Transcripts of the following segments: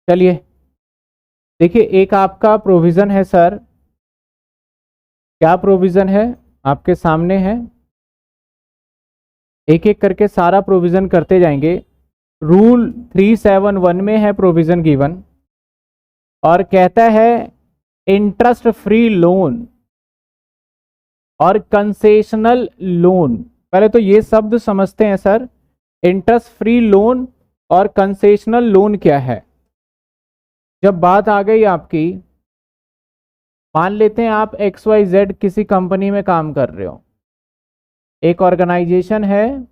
चलिए देखिए, एक आपका प्रोविजन है सर। क्या प्रोविजन है? आपके सामने है, एक एक करके सारा प्रोविजन करते जाएंगे। रूल 371 में है प्रोविजन गिवन, और कहता है इंटरेस्ट फ्री लोन और कंसेशनल लोन। पहले तो ये शब्द समझते हैं सर, इंटरेस्ट फ्री लोन और कंसेशनल लोन क्या है। जब बात आ गई आपकी, मान लेते हैं आप XYZ किसी कंपनी में काम कर रहे हो, एक ऑर्गेनाइजेशन है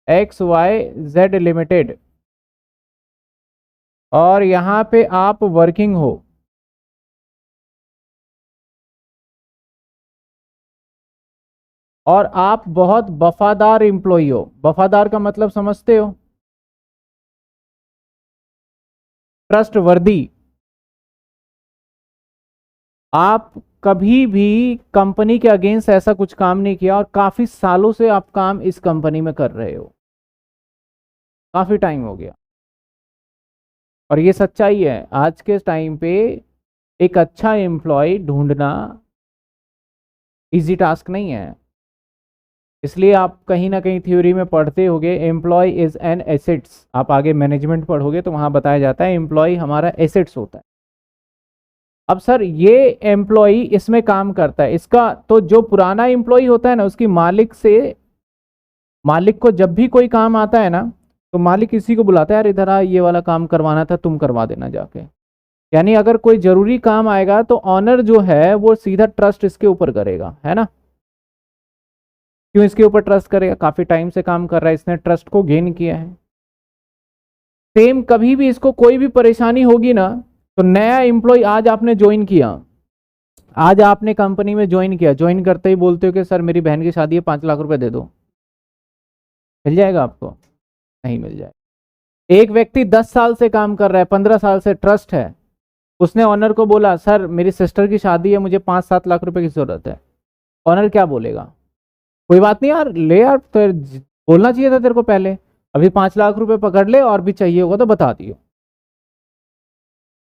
XYZ लिमिटेड, और यहां पे आप वर्किंग हो। और आप बहुत वफादार एम्प्लॉय हो। वफादार का मतलब समझते हो? ट्रस्ट वर्दी। आप कभी भी कंपनी के अगेंस्ट ऐसा कुछ काम नहीं किया, और काफी सालों से आप काम इस कंपनी में कर रहे हो, काफी टाइम हो गया। और ये सच्चाई है, आज के टाइम पे एक अच्छा एम्प्लॉय ढूंढना इजी टास्क नहीं है। इसलिए आप कहीं ना कहीं थ्योरी में पढ़ते होगे एम्प्लॉय इज एन एसेट्स। आप आगे मैनेजमेंट पढ़ोगे तो वहां बताया जाता है एम्प्लॉय हमारा एसेट्स होता है। अब सर ये एम्प्लॉय इसमें काम करता है, इसका तो जो पुराना एम्प्लॉय होता है ना, उसकी मालिक को जब भी कोई काम आता है ना, तो मालिक इसी को बुलाता है, यार इधर आ, ये वाला काम करवाना था, तुम करवा देना जाके। यानी अगर कोई जरूरी काम आएगा तो ऑनर जो है वो सीधा ट्रस्ट इसके ऊपर करेगा, है ना। क्यों इसके ऊपर ट्रस्ट करेगा? काफी टाइम से काम कर रहा है, इसने ट्रस्ट को गेन किया है। सेम कभी भी इसको कोई भी परेशानी होगी ना, तो नया एम्प्लॉय आज आपने ज्वाइन किया, आज आपने कंपनी में ज्वाइन किया, ज्वाइन करते ही बोलते हो कि सर मेरी बहन की शादी है, 5 लाख रुपए दे दो, मिल जाएगा आपको? नहीं मिल जाएगा। एक व्यक्ति 10 साल से काम कर रहा है, 15 साल से ट्रस्ट है, उसने ऑनर को बोला सर मेरी सिस्टर की शादी है, मुझे 5-7 लाख रुपए की जरूरत है। ऑनर क्या बोलेगा? कोई बात नहीं यार, ले यार, तो बोलना चाहिए था तेरे को पहले, अभी 5 लाख रुपए पकड़ ले, और भी चाहिए होगा तो बता दियो।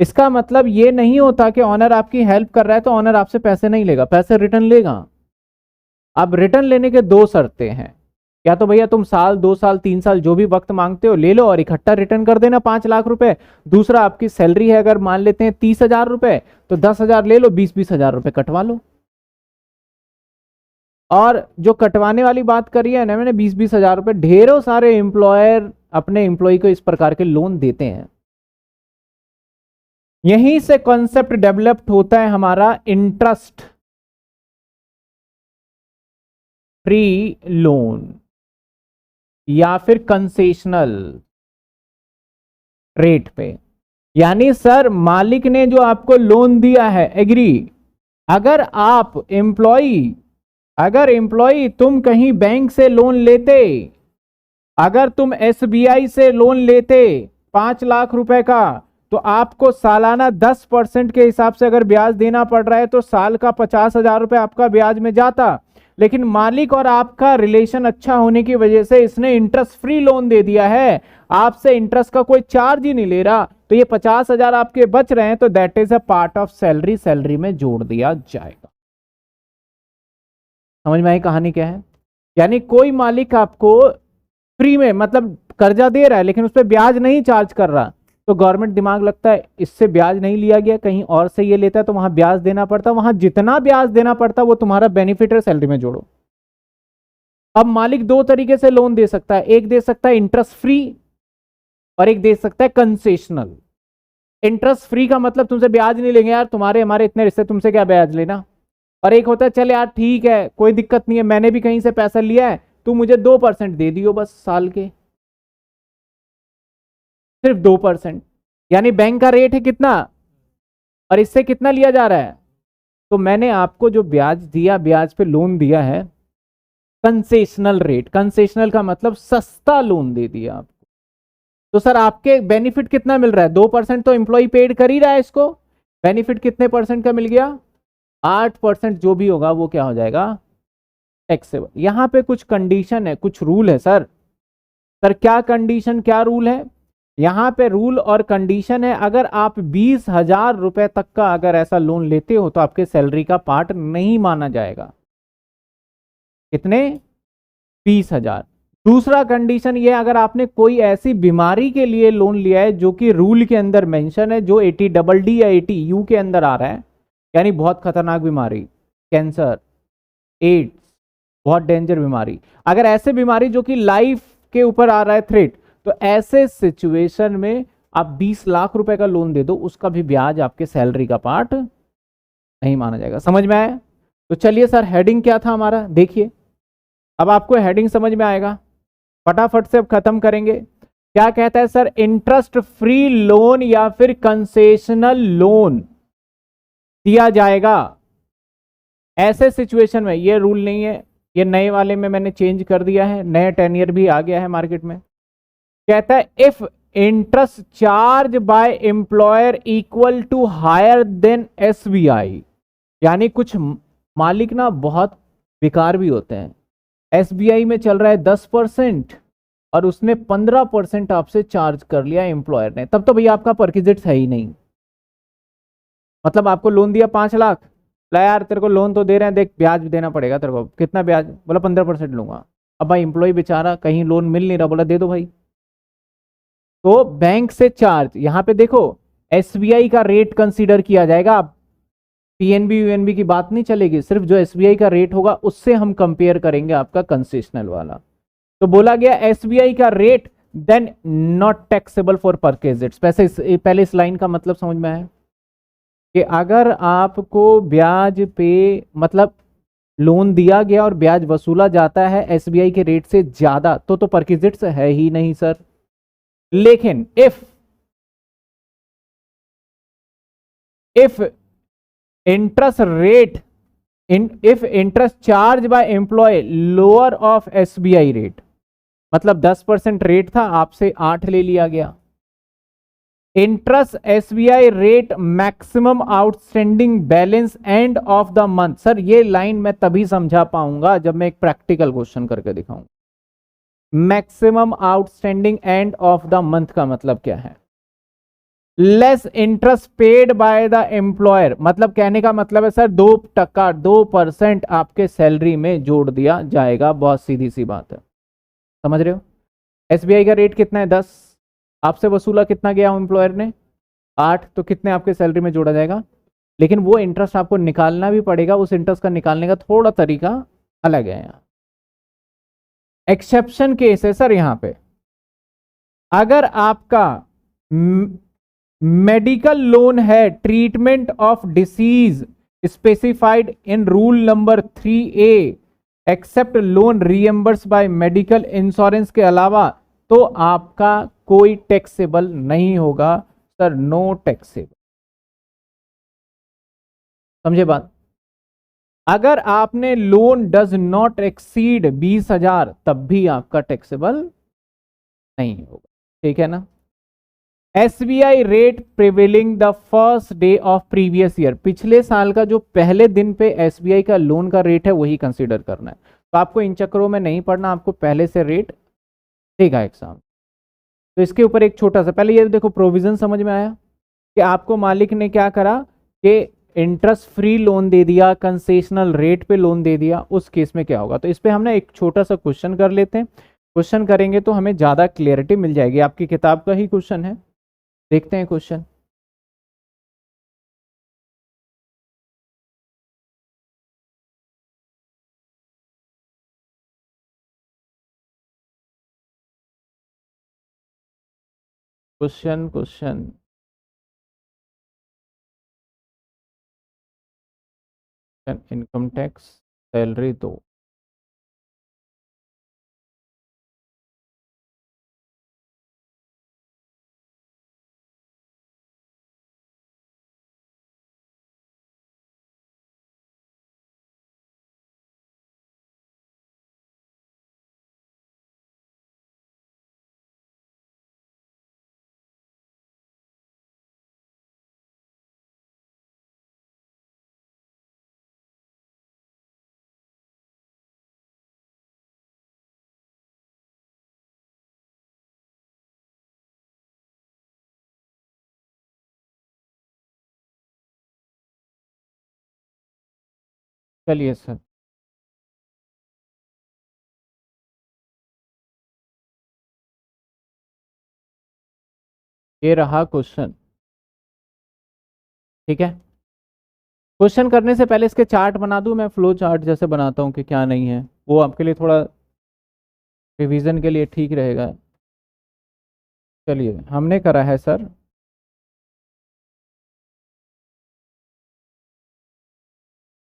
इसका मतलब ये नहीं होता कि ऑनर आपकी हेल्प कर रहा है तो ऑनर आपसे पैसे नहीं लेगा, पैसे रिटर्न लेगा। अब रिटर्न लेने के दो शर्तें हैं, या तो भैया तुम साल 2 साल 3 साल जो भी वक्त मांगते हो ले लो और इकट्ठा रिटर्न कर देना 5 लाख रुपए। दूसरा, आपकी सैलरी है अगर मान लेते हैं 30,000 रुपए, तो 10,000 ले लो, 20-20 हजार रुपए कटवा लो। और जो कटवाने वाली बात करी है ना मैंने, 20-20 हजार रुपए, ढेरों सारे एम्प्लॉयर अपने एम्प्लॉय को इस प्रकार के लोन देते हैं। यहीं से कॉन्सेप्ट डेवलप्ड होता है हमारा इंटरेस्ट फ्री लोन या फिर कंसेशनल रेट पे। यानी सर मालिक ने जो आपको लोन दिया है, एग्री, अगर आप एम्प्लॉय तुम कहीं बैंक से लोन लेते, अगर तुम SBI से लोन लेते 5 लाख रुपए का, तो आपको सालाना 10% के हिसाब से अगर ब्याज देना पड़ रहा है तो साल का 50,000 रुपए आपका ब्याज में जाता। लेकिन मालिक और आपका रिलेशन अच्छा होने की वजह से इसने इंटरेस्ट फ्री लोन दे दिया है, आपसे इंटरेस्ट का कोई चार्ज ही नहीं ले रहा, तो ये 50,000 आपके बच रहे हैं, तो that is a part of salary में जोड़ दिया जाएगा। समझ में आई कहानी क्या है? यानी कोई मालिक आपको फ्री में, मतलब कर्जा दे रहा है लेकिन उस पर ब्याज नहीं चार्ज कर रहा, तो गवर्नमेंट दिमाग लगता है इससे ब्याज नहीं लिया गया, कहीं और से ये लेता है तो वहां ब्याज देना पड़ता, वहां जितना ब्याज देना पड़ता वो तुम्हारा बेनिफिट है, सैलरी में जोड़ो। अब मालिक दो तरीके से लोन दे सकता है, एक दे सकता है इंटरेस्ट फ्री और एक दे सकता है कंसेशनल। इंटरेस्ट फ्री का मतलब तुमसे ब्याज नहीं लेंगे यार, तुम्हारे हमारे इतने रिश्ते, तुमसे क्या ब्याज लेना। और एक होता है चल यार ठीक है कोई दिक्कत नहीं है, मैंने भी कहीं से पैसा लिया है, तू मुझे 2% दे दियो बस साल के, सिर्फ 2%। यानी बैंक का रेट है कितना, और इससे कितना लिया जा रहा है। तो मैंने आपको जो ब्याज दिया, ब्याज पे लोन दिया है, कंसेशनल रेट, कंसेशनल का मतलब सस्ता लोन दे दिया आपको। तो सर आपके बेनिफिट कितना मिल रहा है? 2% तो एम्प्लॉय पेड कर ही रहा है इसको, बेनिफिट कितने परसेंट का मिल गया? 8%। जो भी होगा वो क्या हो जाएगा? टैक्सेबल। यहां पे कुछ कंडीशन है, कुछ रूल है सर। सर क्या कंडीशन, क्या रूल है? यहाँ पे रूल और कंडीशन है, अगर आप 20,000 रुपए तक का अगर ऐसा लोन लेते हो तो आपके सैलरी का पार्ट नहीं माना जाएगा। कितने? 20,000। दूसरा कंडीशन ये, अगर आपने कोई ऐसी बीमारी के लिए लोन लिया है जो कि रूल के अंदर मेंशन है, जो 80DD या 80U के अंदर आ रहा है, यानी बहुत खतरनाक बीमारी, कैंसर, एड्स, बहुत डेंजर बीमारी, अगर ऐसे बीमारी जो कि लाइफ के ऊपर आ रहा है थ्रेट, तो ऐसे सिचुएशन में आप 20 लाख रुपए का लोन दे दो, उसका भी ब्याज आपके सैलरी का पार्ट नहीं माना जाएगा। समझ में आया? तो चलिए सर, हेडिंग क्या था हमारा, देखिए अब आपको हेडिंग समझ में आएगा। फटाफट से अब खत्म करेंगे। क्या कहता है सर? इंटरेस्ट फ्री लोन या फिर कंसेशनल लोन दिया जाएगा ऐसे सिचुएशन में। ये रूल नहीं है, ये नए वाले में मैंने चेंज कर दिया है, नया 10 ईयर भी आ गया है मार्केट में। कहता है if interest charge by employer equal to higher than SBI, यानी कुछ मालिक ना बहुत बेकार भी होते हैं। एसबीआई में चल रहा है 10% और उसने 15% आपसे चार्ज कर लिया एम्प्लॉयर ने, तब तो भैया आपका परकिजिट है ही नहीं। मतलब आपको लोन दिया 5 लाख, ला यार तेरे को लोन तो दे रहे हैं, देख ब्याज भी देना पड़ेगा तेरे को। कितना ब्याज? बोला 15% लूंगा। अब भाई एम्प्लॉय बेचारा कहीं लोन मिल नहीं रहा, बोला दे दो भाई। तो बैंक से चार्ज, यहां पे देखो एसबीआई का रेट कंसीडर किया जाएगा, पीएनबी यूएनबी की बात नहीं चलेगी, सिर्फ जो एसबीआई का रेट होगा उससे हम कंपेयर करेंगे आपका कंसेशनल वाला। तो बोला गया एसबीआई का rate then not taxable for purchase. पहले इस लाइन का मतलब समझ में आया कि अगर आपको ब्याज पे मतलब लोन दिया गया और ब्याज वसूला जाता है एसबीआई के रेट से ज्यादा, तो परक्विजिट्स है ही नहीं सर। लेकिन if interest rate if interest charge by employee lower of SBI rate, मतलब 10% रेट था, आपसे 8 ले लिया गया। Interest SBI rate maximum outstanding balance end of the month. Sir ये लाइन मैं तभी समझा पाऊंगा जब मैं एक प्रैक्टिकल क्वेश्चन करके दिखाऊंगा। Maximum outstanding and of the month का मतलब क्या है? Less interest paid by the employer, मतलब कहने का मतलब है सर 2%, 2% आपके सैलरी में जोड़ दिया जाएगा। बहुत सीधी सी बात है, समझ रहे हो? एसबीआई का रेट कितना है? 10, आपसे वसूला कितना गया एम्प्लॉयर ने? 8, तो कितने आपके सैलरी में जोड़ा जाएगा? लेकिन वो इंटरेस्ट आपको निकालना भी पड़ेगा, उस इंटरेस्ट का निकालने का थोड़ा तरीका अलग है। यहाँ एक्सेप्शन केस है सर। यहां पे अगर आपका मेडिकल लोन है, treatment of disease specified in rule number 3A, except loan reimburse by medical insurance के अलावा, तो आपका कोई टैक्सेबल नहीं होगा सर, नो टैक्सेबल। समझे बात? अगर आपने लोन डज नॉट एक्सीड 20,000 तब भी आपका टैक्सेबल नहीं होगा। ठीक है ना? SBI rate prevailing the first day of previous year, पिछले साल का जो पहले दिन पे एसबीआई का लोन का रेट है वही कंसीडर करना है। तो आपको इन चक्करों में नहीं पड़ना, आपको पहले से रेट देगा एग्जाम। तो इसके ऊपर एक छोटा सा, पहले ये देखो प्रोविजन समझ में आया कि आपको मालिक ने क्या करा कि इंटरेस्ट फ्री लोन दे दिया, कंसेशनल रेट पे लोन दे दिया, उस केस में क्या होगा। तो इस पे हम ना एक छोटा सा क्वेश्चन कर लेते हैं। क्वेश्चन करेंगे तो हमें ज्यादा क्लियरिटी मिल जाएगी। आपकी किताब का ही क्वेश्चन है, देखते हैं question. Question income tax, salary दो। चलिए सर, ये रहा क्वेश्चन। ठीक है, क्वेश्चन करने से पहले इसके चार्ट बना दूं मैं, फ्लो चार्ट जैसे बनाता हूं कि क्या नहीं है, वो आपके लिए थोड़ा रिवीजन के लिए ठीक रहेगा। चलिए, हमने करा है सर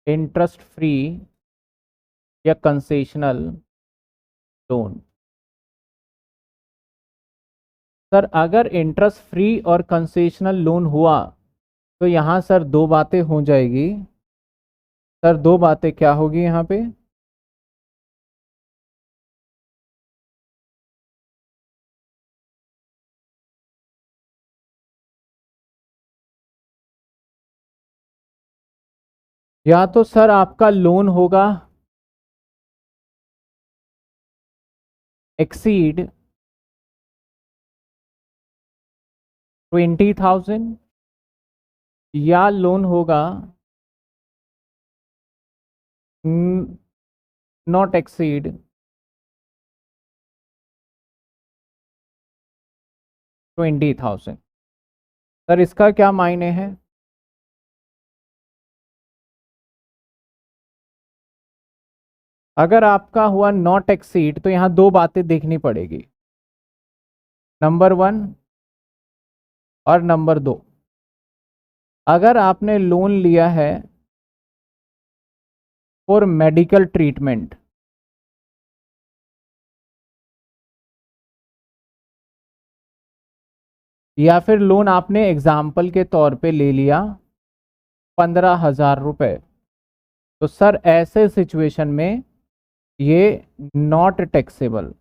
इंटरेस्ट फ्री या कंसेशनल लोन। सर अगर इंटरेस्ट फ्री और कंसेशनल लोन हुआ तो यहाँ सर दो बातें हो जाएगी। सर दो बातें क्या होगी यहाँ पे? या तो सर आपका लोन होगा एक्सीड 20,000, या लोन होगा नॉट एक्सीड 20,000। सर इसका क्या मायने है? अगर आपका हुआ नॉट एक्सीड तो यहाँ दो बातें देखनी पड़ेगी, नंबर 1 और नंबर 2। अगर आपने लोन लिया है फॉर मेडिकल ट्रीटमेंट, या फिर लोन आपने एग्जाम्पल के तौर पे ले लिया 15,000 रुपए, तो सर ऐसे सिचुएशन में ये not taxable,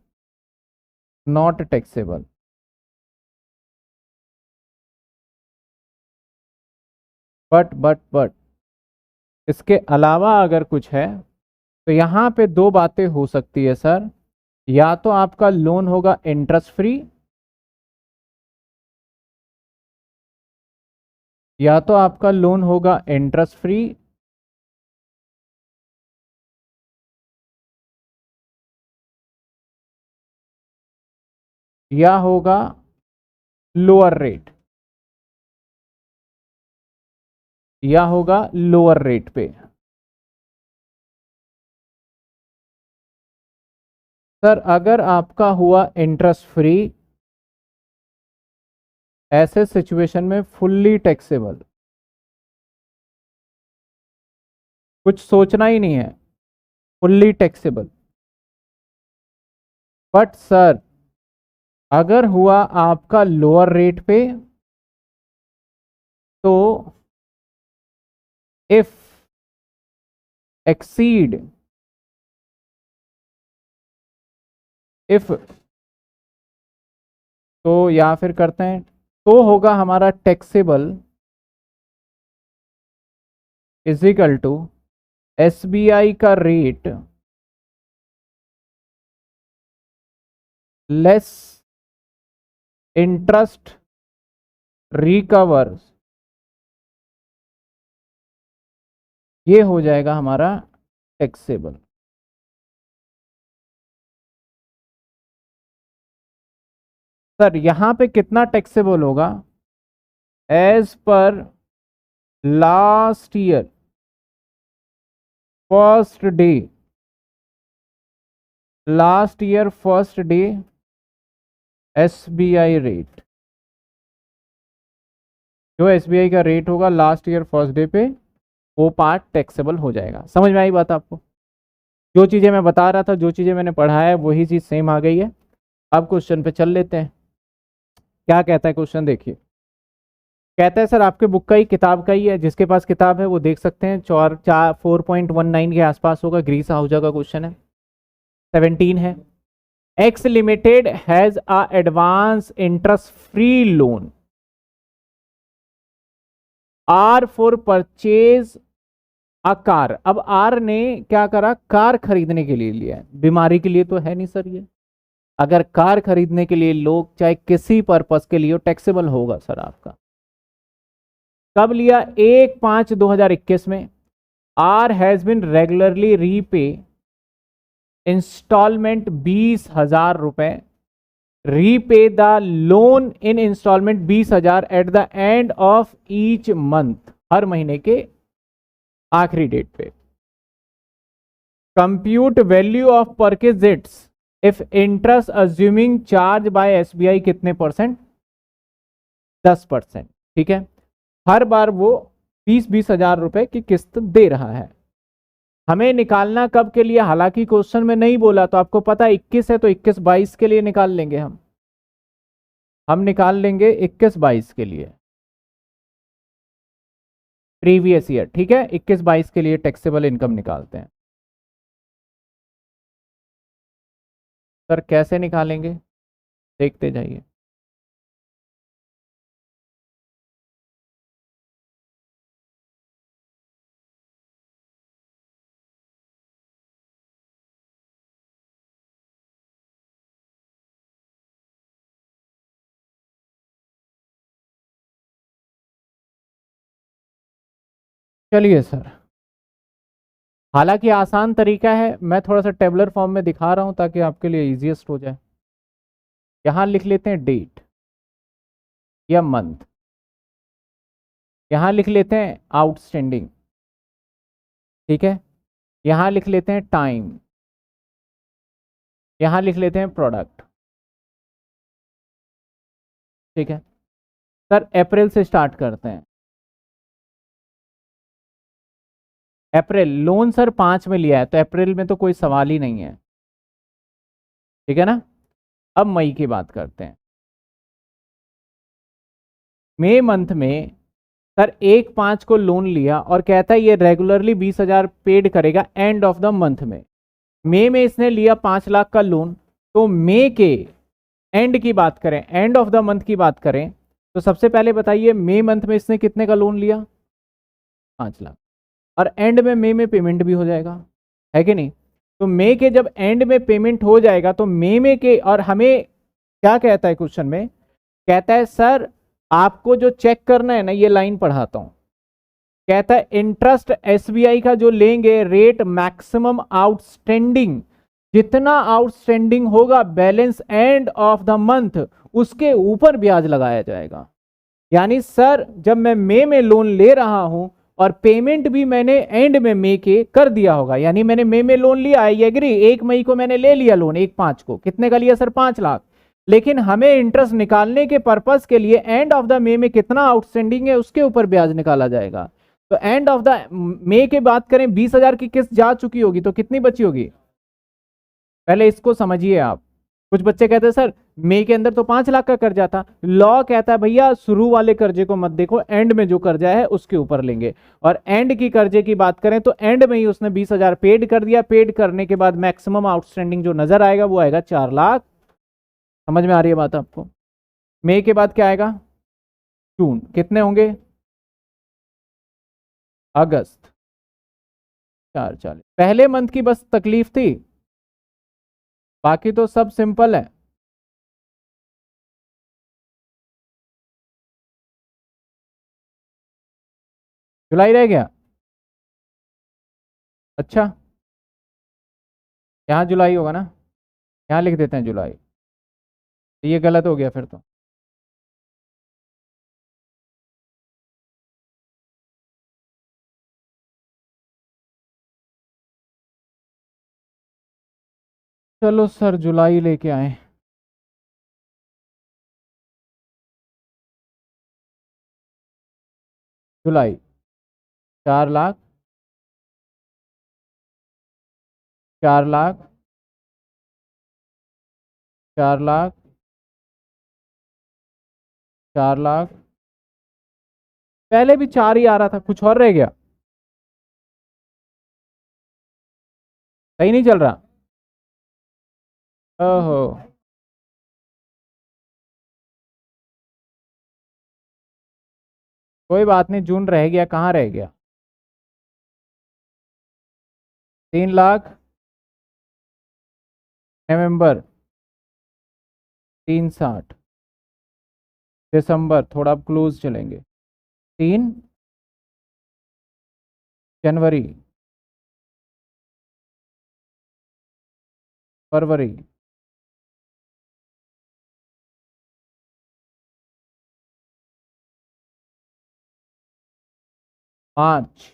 not taxable. But इसके अलावा अगर कुछ है तो यहाँ पे दो बातें हो सकती है सर। या तो आपका लोन होगा इंटरेस्ट फ्री, या तो आपका लोन होगा इंटरेस्ट फ्री या होगा लोअर रेट, या होगा लोअर रेट पे। सर अगर आपका हुआ इंटरेस्ट फ्री, ऐसे सिचुएशन में फुल्ली टैक्सेबल, कुछ सोचना ही नहीं है, फुल्ली टैक्सेबल। बट सर अगर हुआ आपका लोअर रेट पे, तो इफ एक्सीड, इफ, तो या फिर करते हैं तो होगा हमारा taxable is equal to SBI का रेट लेस इंटरेस्ट रिकवर, ये हो जाएगा हमारा टैक्सेबल। सर यहां पे कितना टैक्सेबल होगा? As per last year first day, last year first day SBI rate, जो एसबीआई का रेट होगा लास्ट ईयर फर्स्ट डे पे, वो पार्ट टैक्सेबल हो जाएगा। समझ में आई बात आपको? जो चीजें मैं बता रहा था, जो चीजें मैंने पढ़ाया है, वही चीज सेम आ गई है। अब क्वेश्चन पे चल लेते हैं। क्या कहता है क्वेश्चन, देखिए। कहता है सर आपके बुक का ही, किताब का ही है, जिसके पास किताब है वो देख सकते हैं, 4.19 के आसपास होगा, ग्रीस आहूजा का क्वेश्चन है, 17 है। X limited has a advance interest free loan R for purchase a car. अब आर ने क्या करा? कार खरीदने के लिए लिया है, बीमारी के लिए तो है नहीं सर ये। अगर कार खरीदने के लिए लोग चाहे किसी पर्पस के लिए, टैक्सेबल होगा सर आपका। कब लिया? 1/5/2021 में। R has been regularly repay instalment 20,000 रुपए, repay the loan in instalment 20,000 at the end of each month, हर महीने के आखिरी डेट पे। Compute value of purchased if interest assuming charge by SBI कितने परसेंट, 10%। ठीक है, हर बार वो 20-20 हजार रुपए की किस्त दे रहा है। हमें निकालना कब के लिए, हालांकि क्वेश्चन में नहीं बोला, तो आपको पता 21 है तो 21-22 के लिए निकाल लेंगे हम निकाल लेंगे 21-22 के लिए, प्रीवियस ईयर। ठीक है, 21-22 के लिए टैक्सेबल इनकम निकालते हैं। सर कैसे निकालेंगे, देखते जाइए। चलिए सर, हालांकि आसान तरीका है, मैं थोड़ा सा टेबलर फॉर्म में दिखा रहा हूं ताकि आपके लिए इजीएस्ट हो जाए। यहां लिख लेते हैं डेट या मंथ, यहां लिख लेते हैं आउटस्टैंडिंग। ठीक है, यहां लिख लेते हैं टाइम, यहां लिख लेते हैं प्रोडक्ट। ठीक है सर, अप्रैल से स्टार्ट करते हैं। अप्रैल लोन सर 5 में लिया है, तो अप्रैल में तो कोई सवाल ही नहीं है। ठीक है ना, अब मई की बात करते हैं। मई मंथ में सर 1/5 को लोन लिया और कहता है ये रेगुलरली 20,000 पेड करेगा एंड ऑफ द मंथ में। मई में इसने लिया 5 लाख का लोन, तो मई के एंड की बात करें, एंड ऑफ द मंथ की बात करें, तो सबसे पहले बताइए मई मंथ में इसने कितने का लोन लिया, 5 लाख, और एंड में मई में पेमेंट भी हो जाएगा, है कि नहीं। तो मई के जब एंड में पेमेंट हो जाएगा तो मई में के, और हमें क्या कहता है क्वेश्चन में, कहता है सर आपको जो चेक करना है ना, ये लाइन पढ़ाता हूं, कहता है इंटरेस्ट एसबीआई का जो लेंगे रेट मैक्सिमम आउटस्टैंडिंग, जितना आउटस्टैंडिंग होगा balance end of the month, उसके ऊपर ब्याज लगाया जाएगा। यानी सर जब मैं मई में लोन ले रहा हूं और पेमेंट भी मैंने एंड में मई के कर दिया होगा, यानी मैंने मई में लोन लिया, आई एग्री, 1 मई को मैंने ले लिया लोन, 1/5 को, कितने का लिया सर, 5 लाख, लेकिन हमें इंटरेस्ट निकालने के पर्पस के लिए एंड ऑफ द मई में कितना आउटस्टैंडिंग है उसके ऊपर ब्याज निकाला जाएगा। तो एंड ऑफ द मई की बात करें, 20,000 की किस्त जा चुकी होगी, तो कितनी बची होगी, पहले इसको समझिए आप। कुछ बच्चे कहते हैं सर मई के अंदर तो 5 लाख का कर्जा था, लॉ कहता है भैया शुरू वाले कर्जे को मत देखो, एंड में जो कर्जा है उसके ऊपर लेंगे। और एंड की कर्जे की बात करें तो एंड में ही उसने 20,000 पेड कर दिया, पेड करने के बाद मैक्सिमम आउटस्टैंडिंग जो नजर आएगा वो आएगा 4 लाख। समझ में आ रही है बात आपको। मई के बाद क्या आएगा, जून, कितने होंगे, अगस्त, 440। पहले मंथ की बस तकलीफ थी, बाकी तो सब सिंपल है। जुलाई रह गया, अच्छा, यहाँ जुलाई होगा ना, यहाँ लिख देते हैं जुलाई, ये गलत हो गया फिर तो। चलो सर जुलाई लेके आए, जुलाई 4 लाख, 4 लाख, 4 लाख, 4 लाख, पहले भी 4 ही आ रहा था, कुछ और रह गया, सही नहीं चल रहा, ओहो, कोई बात नहीं, जून रह गया, कहाँ रह गया, 3 लाख, नवंबर 360, दिसंबर थोड़ा क्लोज चलेंगे, 3 जनवरी फरवरी, 5,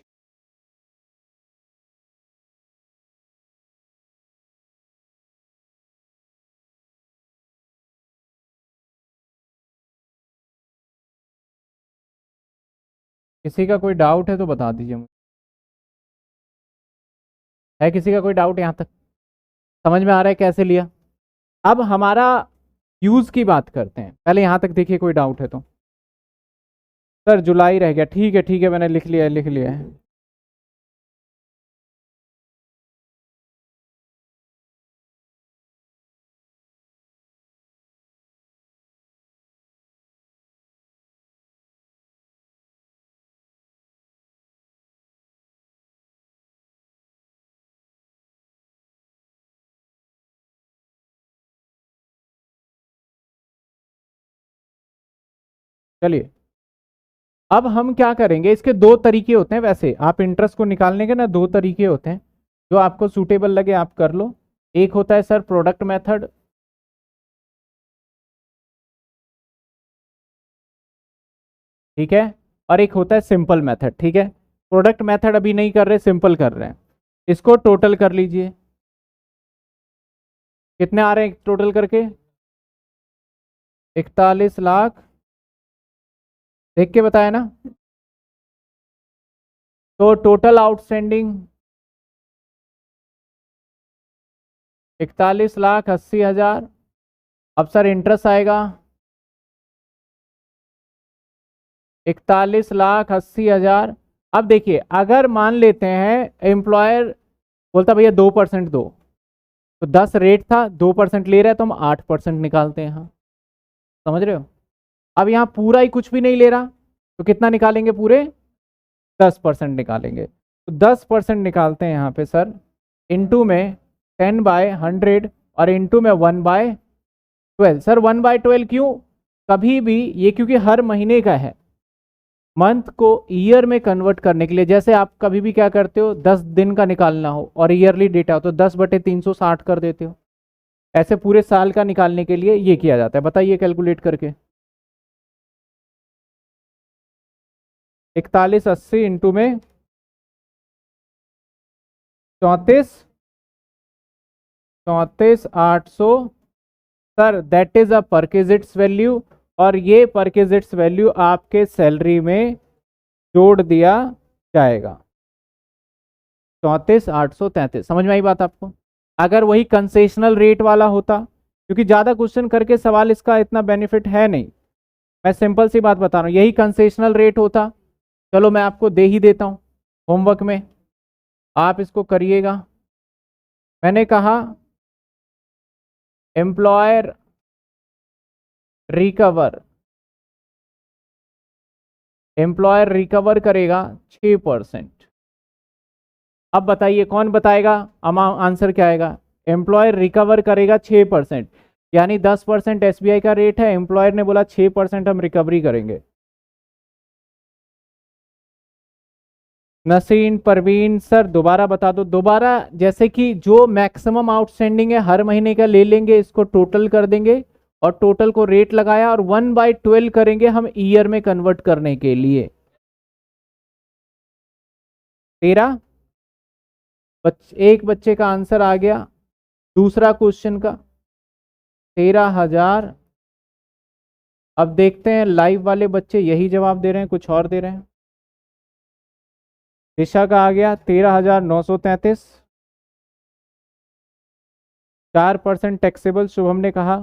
किसी का कोई डाउट है तो बता दीजिए मुझे। है किसी का कोई डाउट यहाँ तक? समझ में आ रहा है कैसे लिया? अब हमारा यूज की बात करते हैं, पहले यहाँ तक देखिए, कोई डाउट है तो। सर जुलाई रह गया, ठीक है मैंने लिख लिया है, लिख लिया है। चलिए, अब हम क्या करेंगे, इसके दो तरीके होते हैं वैसे, आप इंटरेस्ट को निकालने के ना दो तरीके होते हैं, जो आपको सूटेबल लगे आप कर लो। एक होता है सर प्रोडक्ट मेथड, ठीक है, और एक होता है सिंपल मेथड, ठीक है। प्रोडक्ट मेथड अभी नहीं कर रहे, सिंपल कर रहे हैं। इसको टोटल कर लीजिए, कितने आ रहे हैं टोटल करके? 41 लाख, देख के बताया ना। तो टोटल आउटस्टैंडिंग 41,80,000। अब सर इंटरेस्ट आएगा 41,80,000। अब देखिए, अगर मान लेते हैं एम्प्लॉयर बोलता भैया 2% दो, तो 10 रेट था, 2% ले रहा है तो हम 8% निकालते हैं यहाँ। समझ रहे हो? अब यहाँ पूरा ही कुछ भी नहीं ले रहा, तो कितना निकालेंगे? पूरे 10% निकालेंगे। तो 10% निकालते हैं यहाँ पे सर, इनटू में 10/100 और इनटू में 1/12। सर 1/12 क्यों? कभी भी ये, क्योंकि हर महीने का है, मंथ को ईयर में कन्वर्ट करने के लिए, जैसे आप कभी भी क्या करते हो, 10 दिन का निकालना हो और ईयरली डेटा हो तो 10/360 कर देते हो। ऐसे पूरे साल का निकालने के लिए ये किया जाता है। बताइए कैलकुलेट करके, 4180 इंटू में 34,800। Sir that is a perquisites value, और ये परकेजिट्स वैल्यू आपके सैलरी में जोड़ दिया जाएगा। 34,833। समझ में आई बात आपको? अगर वही कंसेशनल रेट वाला होता, क्योंकि ज़्यादा क्वेश्चन करके सवाल इसका इतना बेनिफिट है नहीं, मैं सिंपल सी बात बता रहा हूँ, यही कंसेशनल रेट होता, चलो मैं आपको दे ही देता हूँ होमवर्क में, आप इसको करिएगा। मैंने कहा एम्प्लॉयर रिकवर, एम्प्लॉयर रिकवर करेगा 6%। अब बताइए कौन बताएगा अमाउंट, आंसर क्या आएगा? एम्प्लॉयर रिकवर करेगा 6%, यानी 10% एसबीआई का रेट है, एम्प्लॉयर ने बोला 6% हम रिकवरी करेंगे। नसीन, परवीन, सर दोबारा बता दो दोबारा। जैसे कि जो मैक्सिमम आउटस्टैंडिंग है हर महीने का ले लेंगे, इसको टोटल कर देंगे और टोटल को रेट लगाया और 1/12 करेंगे हम ईयर में कन्वर्ट करने के लिए। 13, एक बच्चे का आंसर आ गया दूसरा क्वेश्चन का 13,000। अब देखते हैं लाइव वाले बच्चे यही जवाब दे रहे हैं, कुछ और दे रहे हैं। दिशा का आ गया 13,933, 4% टैक्सेबल। शुभम ने कहा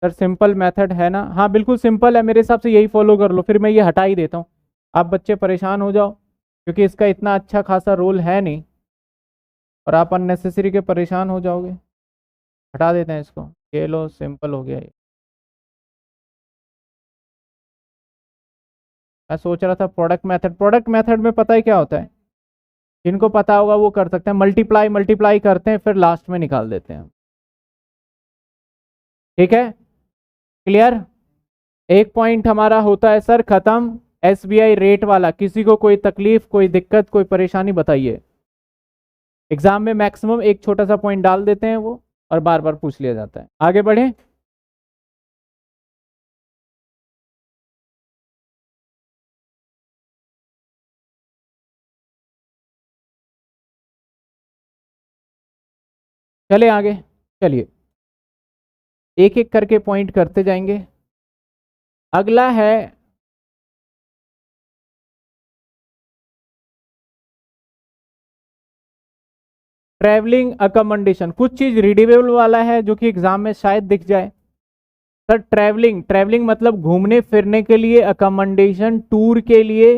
सर सिंपल मेथड है ना? हाँ बिल्कुल सिंपल है, मेरे हिसाब से यही फॉलो कर लो, फिर मैं ये हटा ही देता हूँ, आप बच्चे परेशान हो जाओ, क्योंकि इसका इतना अच्छा खासा रोल है नहीं और आप अननेसेसरी के परेशान हो जाओगे। हटा देते हैं इसको, ये लो सिंपल हो गया ये। मैं सोच रहा था प्रोडक्ट मेथड, प्रोडक्ट मेथड में पता है क्या होता है, जिनको पता होगा वो कर सकते हैं, मल्टीप्लाई मल्टीप्लाई करते हैं फिर लास्ट में निकाल देते हैं। ठीक है, क्लियर? एक पॉइंट हमारा होता है सर खत्म, एसबीआई रेट वाला। किसी को कोई तकलीफ, कोई दिक्कत, कोई परेशानी बताइए? एग्जाम में मैक्सिमम एक छोटा सा पॉइंट डाल देते हैं वो, और बार बार पूछ लिया जाता है। आगे बढ़े। चले आगे, चलिए एक एक करके पॉइंट करते जाएंगे। अगला है ट्रैवलिंग अकोमोडेशन। कुछ चीज रीडेबल वाला है जो कि एग्जाम में शायद दिख जाए। सर ट्रैवलिंग, ट्रैवलिंग मतलब घूमने फिरने के लिए, अकोमोडेशन टूर के लिए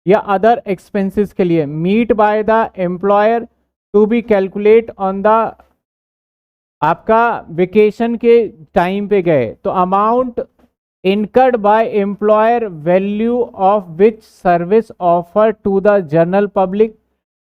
या अदर एक्सपेंसेस के लिए। Meet by the employer to be calculate on the, आपका वेकेशन के टाइम पे गए तो amount incurred by employer, value of which service offer to the general public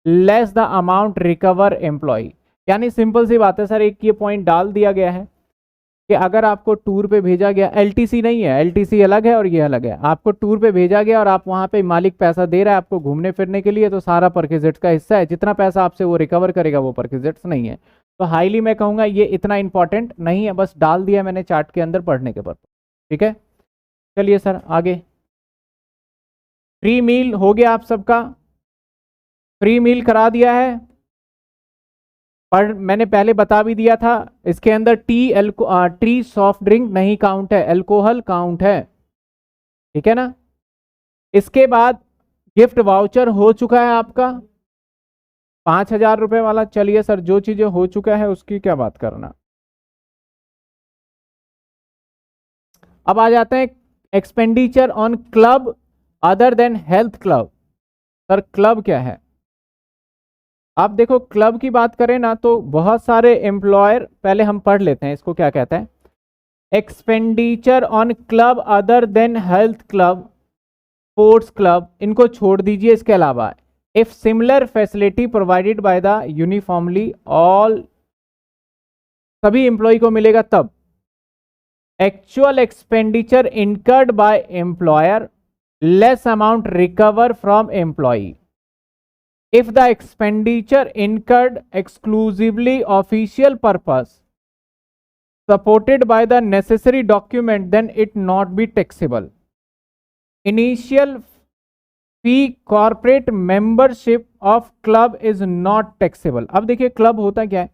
less the amount recover employee. यानी simple सी बात है सर, एक ये पॉइंट डाल दिया गया है कि अगर आपको टूर पे भेजा गया, एलटीसी नहीं है, एलटीसी अलग है और ये अलग है, आपको टूर पे भेजा गया और आप वहां पे मालिक पैसा दे रहा है आपको घूमने फिरने के लिए, तो सारा परकेजेट्स का हिस्सा है। जितना पैसा आपसे वो रिकवर करेगा वो परकेजेट्स नहीं है। तो हाईली मैं कहूंगा ये इतना इंपॉर्टेंट नहीं है, बस डाल दिया मैंने चार्ट के अंदर पढ़ने के पर्पज। ठीक है, चलिए सर आगे। फ्री मील हो गया आप सबका, फ्री मील करा दिया है। पर मैंने पहले बता भी दिया था, इसके अंदर टी सॉफ्ट ड्रिंक नहीं काउंट है, अल्कोहल काउंट है। ठीक है ना। इसके बाद गिफ्ट वाउचर हो चुका है आपका 5,000 रुपए वाला। चलिए सर, जो चीजें हो चुका है उसकी क्या बात करना। अब आ जाते हैं expenditure on club other than health club. Sir club क्या है। आप देखो क्लब की बात करें ना तो बहुत सारे एम्प्लॉयर, पहले हम पढ़ लेते हैं इसको क्या कहते हैं। Expenditure on club other than health club, sports club, इनको छोड़ दीजिए। इसके अलावा if similar facility provided by the uniformly all, सभी एम्प्लॉय को मिलेगा तब। Actual expenditure incurred by employer, less amount recover from employ. If the expenditure incurred exclusively official purpose supported by the necessary document, then it not be taxable. Initial fee corporate membership of club is not taxable. अब देखिए club होता क्या है।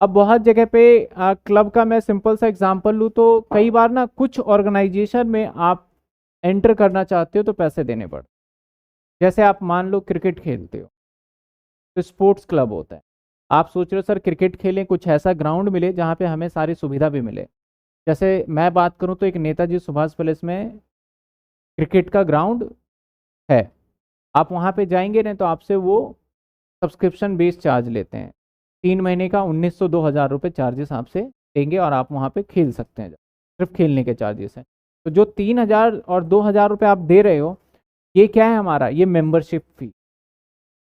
अब बहुत जगह पे club का मैं सिंपल सा एग्जांपल लूँ तो कई बार ना कुछ ऑर्गेनाइजेशन में आप एंटर करना चाहते हो तो पैसे देने पड़ते। जैसे आप मान लो क्रिकेट खेलते हो तो स्पोर्ट्स क्लब होता है। आप सोच रहे हो सर क्रिकेट खेलें, कुछ ऐसा ग्राउंड मिले जहाँ पे हमें सारी सुविधा भी मिले। जैसे मैं बात करूँ तो एक नेताजी सुभाष पैलेस में क्रिकेट का ग्राउंड है। आप वहाँ पे जाएंगे ना तो आपसे वो सब्सक्रिप्शन बेस्ड चार्ज लेते हैं। 3 महीने का 1,900-2,000 रुपये चार्जेस आपसे देंगे और आप वहाँ पे खेल सकते हैं, सिर्फ खेलने के चार्जेस हैं। तो जो 3,000 और 2,000 रुपये आप दे रहे हो, ये क्या है हमारा, ये मेंबरशिप फी।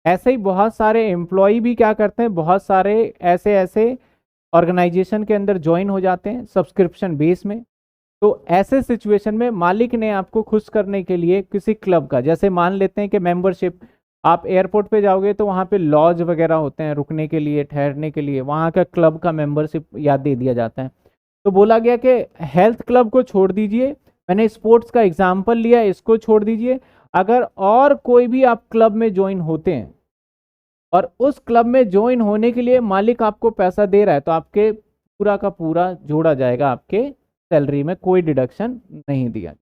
ऐसे ही बहुत सारे एम्प्लॉय भी क्या करते हैं, बहुत सारे ऐसे ऐसे ऑर्गेनाइजेशन के अंदर ज्वाइन हो जाते हैं सब्सक्रिप्शन बेस में। तो ऐसे सिचुएशन में मालिक ने आपको खुश करने के लिए किसी क्लब का, जैसे मान लेते हैं कि मेंबरशिप, आप एयरपोर्ट पे जाओगे तो वहाँ पे लॉज वगैरह होते हैं रुकने के लिए, ठहरने के लिए, वहाँ का क्लब का मेंबरशिप याद दे दिया जाता है। तो बोला गया कि हेल्थ क्लब को छोड़ दीजिए, मैंने स्पोर्ट्स का एग्जाम्पल लिया, इसको छोड़ दीजिए। अगर और कोई भी आप क्लब में ज्वाइन होते हैं और उस क्लब में ज्वाइन होने के लिए मालिक आपको पैसा दे रहा है तो आपके पूरा का पूरा जोड़ा जाएगा, आपके सैलरी में कोई डिडक्शन नहीं दिया।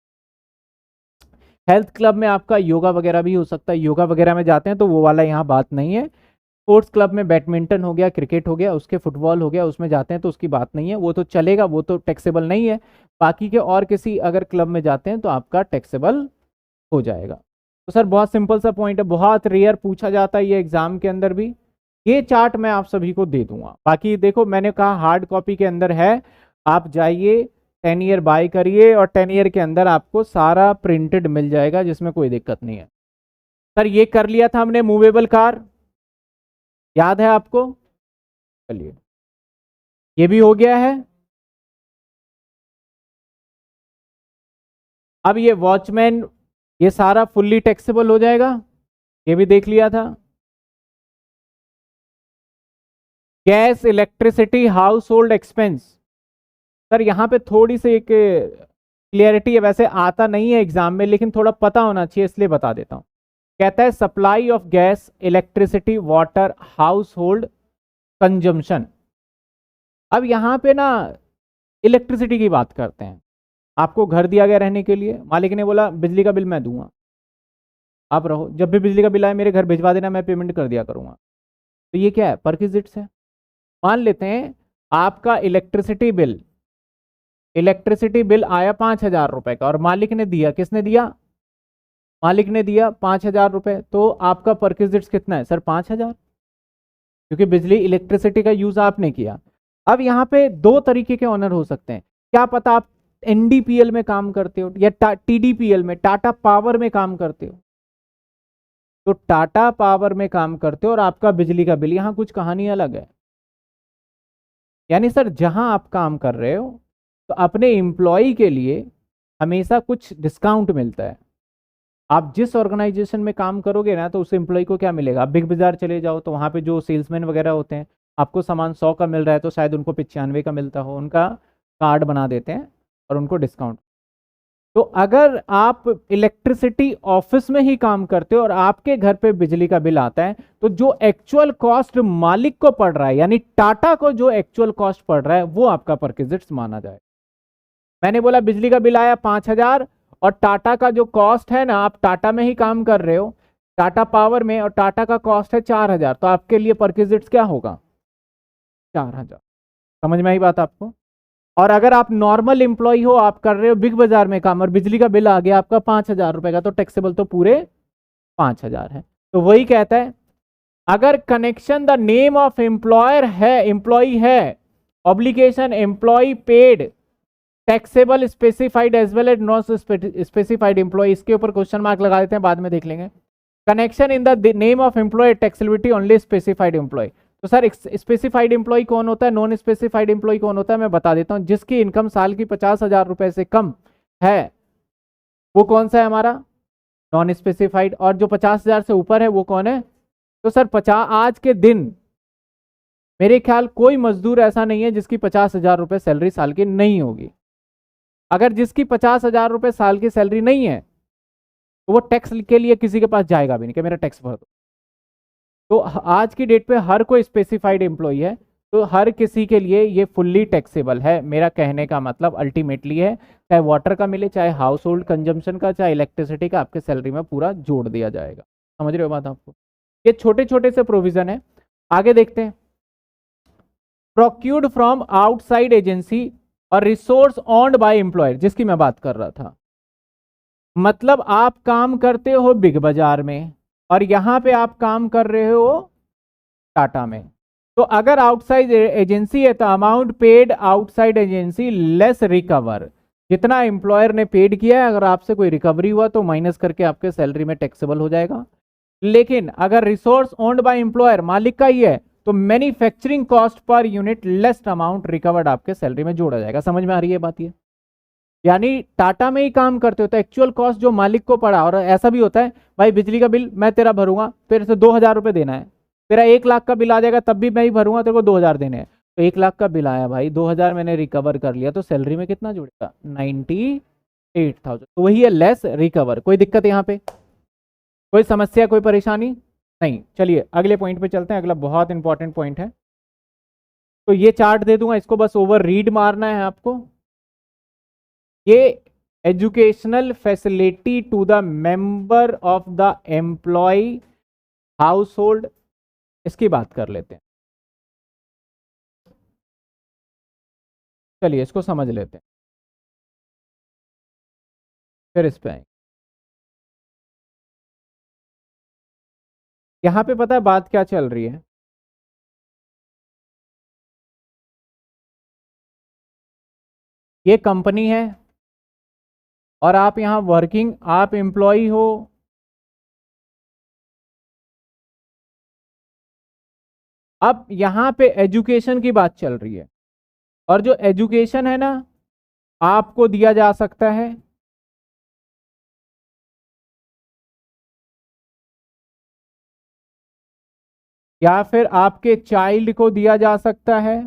हेल्थ क्लब में आपका योगा वगैरह भी हो सकता है, योगा वगैरह में जाते हैं तो वो वाला यहाँ बात नहीं है। स्पोर्ट्स क्लब में बैडमिंटन हो गया, क्रिकेट हो गया, उसके फुटबॉल हो गया, उसमें जाते हैं तो उसकी बात नहीं है, वो तो चलेगा, वो तो टैक्सेबल नहीं है। बाकी के और किसी अगर क्लब में जाते हैं तो आपका टैक्सेबल हो जाएगा। तो सर बहुत सिंपल सा पॉइंट है, बहुत रेयर पूछा जाता है ये एग्जाम के अंदर भी। ये चार्ट मैं आप सभी को दे दूंगा। बाकी देखो मैंने कहा हार्ड कॉपी के अंदर है, आप जाइए 10 ईयर बाय करिए और 10 ईयर के अंदर आपको सारा प्रिंटेड मिल जाएगा, जिसमें कोई दिक्कत नहीं है। सर ये कर लिया था हमने मूवेबल कार, याद है आपको। चलिए ये भी हो गया है। अब ये वॉचमैन, ये सारा फुल्ली टैक्सेबल हो जाएगा, ये भी देख लिया था। Gas, electricity, house hold expense. Sir यहाँ पे थोड़ी सी एक क्लियरिटी है, वैसे आता नहीं है एग्जाम में लेकिन थोड़ा पता होना चाहिए इसलिए बता देता हूं। कहता है supply of gas, electricity, water, house hold consumption. अब यहाँ पे ना इलेक्ट्रिसिटी की बात करते हैं। आपको घर दिया गया रहने के लिए, मालिक ने बोला बिजली का बिल मैं दूंगा, आप रहो, जब भी बिजली का बिल आए मेरे घर भिजवा देना, मैं पेमेंट कर दिया करूंगा। तो ये क्या है, परक्विजिट्स है। मान लेते हैं आपका इलेक्ट्रिसिटी बिल आया 5,000 रुपए का और मालिक ने दिया, किसने दिया, मालिक ने दिया 5,000 रुपए, तो आपका परक्विजिट्स कितना है सर, 5,000, क्योंकि बिजली इलेक्ट्रिसिटी का यूज आपने किया। अब यहाँ पे दो तरीके के ऑनर हो सकते हैं, क्या पता आप एनडीपीएल में काम करते हो या टीडीपीएल में, टाटा पावर में काम करते हो। तो टाटा पावर में काम करते हो और आपका बिजली का बिल, यहां कुछ कहानी अलग है। यानी सर जहां आप काम कर रहे हो तो अपने एम्प्लॉय के लिए हमेशा कुछ डिस्काउंट मिलता है। आप जिस ऑर्गेनाइजेशन में काम करोगे ना तो उस एम्प्लॉय को क्या मिलेगा, आप बिग बाजार चले जाओ तो वहां पे जो सेल्समैन वगैरह होते हैं, आपको सामान 100 का मिल रहा है तो शायद उनको 95 का मिलता हो, उनका कार्ड बना देते हैं और उनको डिस्काउंट। तो अगर आप इलेक्ट्रिसिटी ऑफिस में ही काम करते हो और आपके घर पे बिजली का बिल आता है, तो जो एक्चुअल कॉस्ट मालिक को पड़ रहा है, यानी टाटा को जो एक्चुअल कॉस्ट पड़ रहा है, वो आपका परक्विजिट्स माना जाए। मैंने बोला बिजली का बिल आया 5,000 और टाटा का जो कॉस्ट है ना, आप टाटा में ही काम कर रहे हो, टाटा पावर में, और टाटा का कॉस्ट है 4,000, तो आपके लिए परक्विजिट्स क्या होगा, 4,000। समझ में आई बात आपको। और अगर आप नॉर्मल एम्प्लॉय हो, आप कर रहे हो बिग बाजार में काम और बिजली का बिल आ गया आपका 5,000 रुपए का, तो टैक्सेबल तो पूरे 5,000 है। तो वही कहता है अगर connection the name of employer है, एम्प्लॉय है, obligation employee paid, taxable specified as well as non specified employee, इसके ऊपर क्वेश्चन मार्क लगा देते हैं, बाद में देख लेंगे। Connection in the name of employee, taxability only specified employee. तो सर स्पेसिफाइड एम्प्लॉय कौन होता है, नॉन स्पेसिफाइड एम्प्लॉय कौन होता है, मैं बता देता हूं। जिसकी इनकम साल की 50,000 रुपए से कम है वो कौन सा है, हमारा नॉन स्पेसिफाइड। और जो 50,000 से ऊपर है वो कौन है, तो सर 50, आज के दिन मेरे ख्याल कोई मजदूर ऐसा नहीं है जिसकी 50,000 रुपए सैलरी साल की नहीं होगी। अगर जिसकी 50,000 रुपए साल की सैलरी नहीं है तो वो टैक्स के लिए किसी के पास जाएगा भी नहीं कि मेरा टैक्स भर दो। तो आज की डेट पे हर कोई स्पेसिफाइड एम्प्लॉय है, तो हर किसी के लिए ये फुल्ली टैक्सेबल है। मेरा कहने का मतलब अल्टीमेटली है, चाहे वाटर का मिले, चाहे हाउस होल्ड कंजम्पशन का, चाहे इलेक्ट्रिसिटी का, आपके सैलरी में पूरा जोड़ दिया जाएगा। समझ रहे हो बात आपको। ये छोटे छोटे से प्रोविजन है। आगे देखते हैं, प्रोक्यूर्ड फ्रॉम आउटसाइड एजेंसी और रिसोर्स ऑन्ड बाय एम्प्लॉयर, जिसकी मैं बात कर रहा था। मतलब आप काम करते हो बिग बाजार में और यहां पे आप काम कर रहे हो टाटा में। तो अगर आउटसाइड एजेंसी है तो amount paid outside agency less recover, जितना एम्प्लॉयर ने पेड किया है, अगर आपसे कोई रिकवरी हुआ तो माइनस करके आपके सैलरी में टैक्सेबल हो जाएगा। लेकिन अगर रिसोर्स ओन्ड बाय एम्प्लॉयर, मालिक का ही है, तो manufacturing cost per unit less amount recovered आपके सैलरी में जोड़ा जाएगा। समझ में आ रही है बात ये। यानी टाटा में ही काम करते हो तो एक्चुअल कॉस्ट जो मालिक को पड़ा, और ऐसा भी होता है भाई बिजली का बिल मैं तेरा भरूंगा, तेरे से 2,000 रुपए देना है, तेरा 1 लाख का बिल आ जाएगा तब भी मैं ही भरूंगा, तेरे को 2,000 देने हैं। तो 1 लाख का बिल आया भाई, 2,000 मैंने रिकवर कर लिया, तो सैलरी में कितना जुड़ेगा, 98,000। तो वही है लेस रिकवर। कोई दिक्कत यहाँ पे, कोई समस्या, कोई परेशानी नहीं। चलिए अगले पॉइंट पे चलते हैं, अगला बहुत इंपॉर्टेंट पॉइंट है। तो ये चार्ट दे दूंगा, इसको बस ओवर रीड मारना है आपको। ये educational facility to the member of the employee household, इसकी बात कर लेते हैं। चलिए इसको समझ लेते हैं, फिर इस पे आएंगे। यहां पे पता है बात क्या चल रही है, ये कंपनी है और आप यहां वर्किंग, आप एम्प्लॉय हो। अब यहां पे एजुकेशन की बात चल रही है, और जो एजुकेशन है ना आपको दिया जा सकता है या फिर आपके चाइल्ड को दिया जा सकता है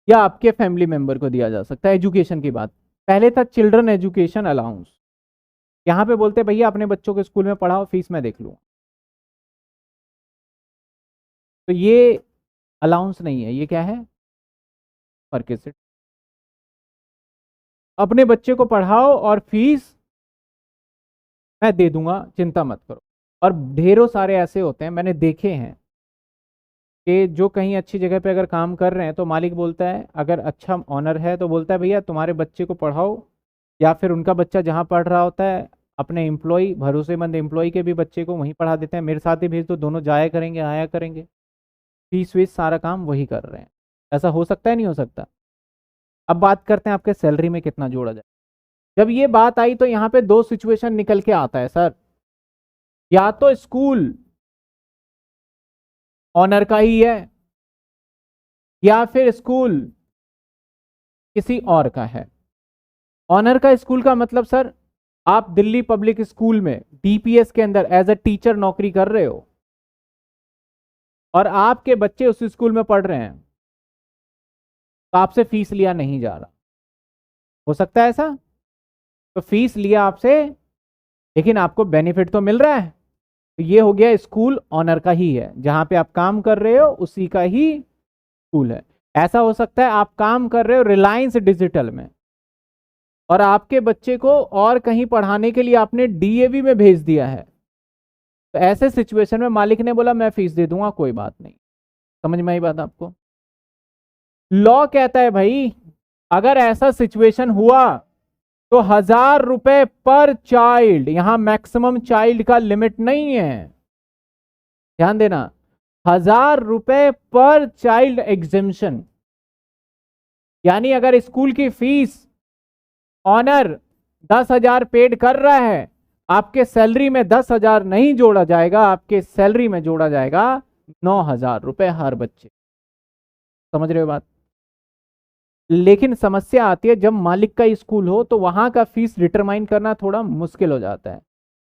या आपके फैमिली मेंबर को दिया जा सकता है। एजुकेशन की बात, पहले था चिल्ड्रन एजुकेशन अलाउंस, यहां पे बोलते भैया अपने बच्चों को स्कूल में पढ़ाओ, फीस मैं देख लूंगा। तो ये अलाउंस नहीं है, ये क्या है, परकेसेट। अपने बच्चे को पढ़ाओ और फीस मैं दे दूंगा, चिंता मत करो। और ढेरों सारे ऐसे होते हैं, मैंने देखे हैं कि जो कहीं अच्छी जगह पे अगर काम कर रहे हैं तो मालिक बोलता है, अगर अच्छा ऑनर है तो बोलता है भैया तुम्हारे बच्चे को पढ़ाओ, या फिर उनका बच्चा जहाँ पढ़ रहा होता है अपने एम्प्लॉय, भरोसेमंद एम्प्लॉय के भी बच्चे को वहीं पढ़ा देते हैं, मेरे साथ ही भेज दो, दोनों जाया करेंगे आया करेंगे, फीस वीस सारा काम वही कर रहे हैं। ऐसा हो सकता है, नहीं हो सकता। अब बात करते हैं आपके सैलरी में कितना जोड़ा जाए। जब ये बात आई तो यहाँ पे दो सिचुएशन निकल के आता है सर, या तो स्कूल ऑनर का ही है या फिर स्कूल किसी और का है। ऑनर का स्कूल का मतलब सर, आप दिल्ली पब्लिक स्कूल में डीपीएस के अंदर एज अ टीचर नौकरी कर रहे हो और आपके बच्चे उस स्कूल में पढ़ रहे हैं, तो आपसे फीस लिया नहीं जा रहा। हो सकता है ऐसा, तो फीस लिया आपसे लेकिन आपको बेनिफिट तो मिल रहा है। तो ये हो गया स्कूल ऑनर का ही है, जहां पे आप काम कर रहे हो उसी का ही स्कूल है। ऐसा हो सकता है आप काम कर रहे हो रिलायंस डिजिटल में और आपके बच्चे को और कहीं पढ़ाने के लिए आपने डीएवी में भेज दिया है, तो ऐसे सिचुएशन में मालिक ने बोला मैं फीस दे दूंगा, कोई बात नहीं। समझ में आई बात आपको। लॉ कहता है भाई अगर ऐसा सिचुएशन हुआ तो 1,000 रुपए पर चाइल्ड, यहां मैक्सिमम चाइल्ड का लिमिट नहीं है, ध्यान देना, 1,000 रुपए पर चाइल्ड एग्जेम्पशन। यानी अगर स्कूल की फीस ऑनर 10,000 पेड कर रहा है, आपके सैलरी में 10,000 नहीं जोड़ा जाएगा, आपके सैलरी में जोड़ा जाएगा 9,000 रुपए हर बच्चे। समझ रहे हो बात। लेकिन समस्या आती है जब मालिक का स्कूल हो तो वहां का फीस डिटरमाइन करना थोड़ा मुश्किल हो जाता है।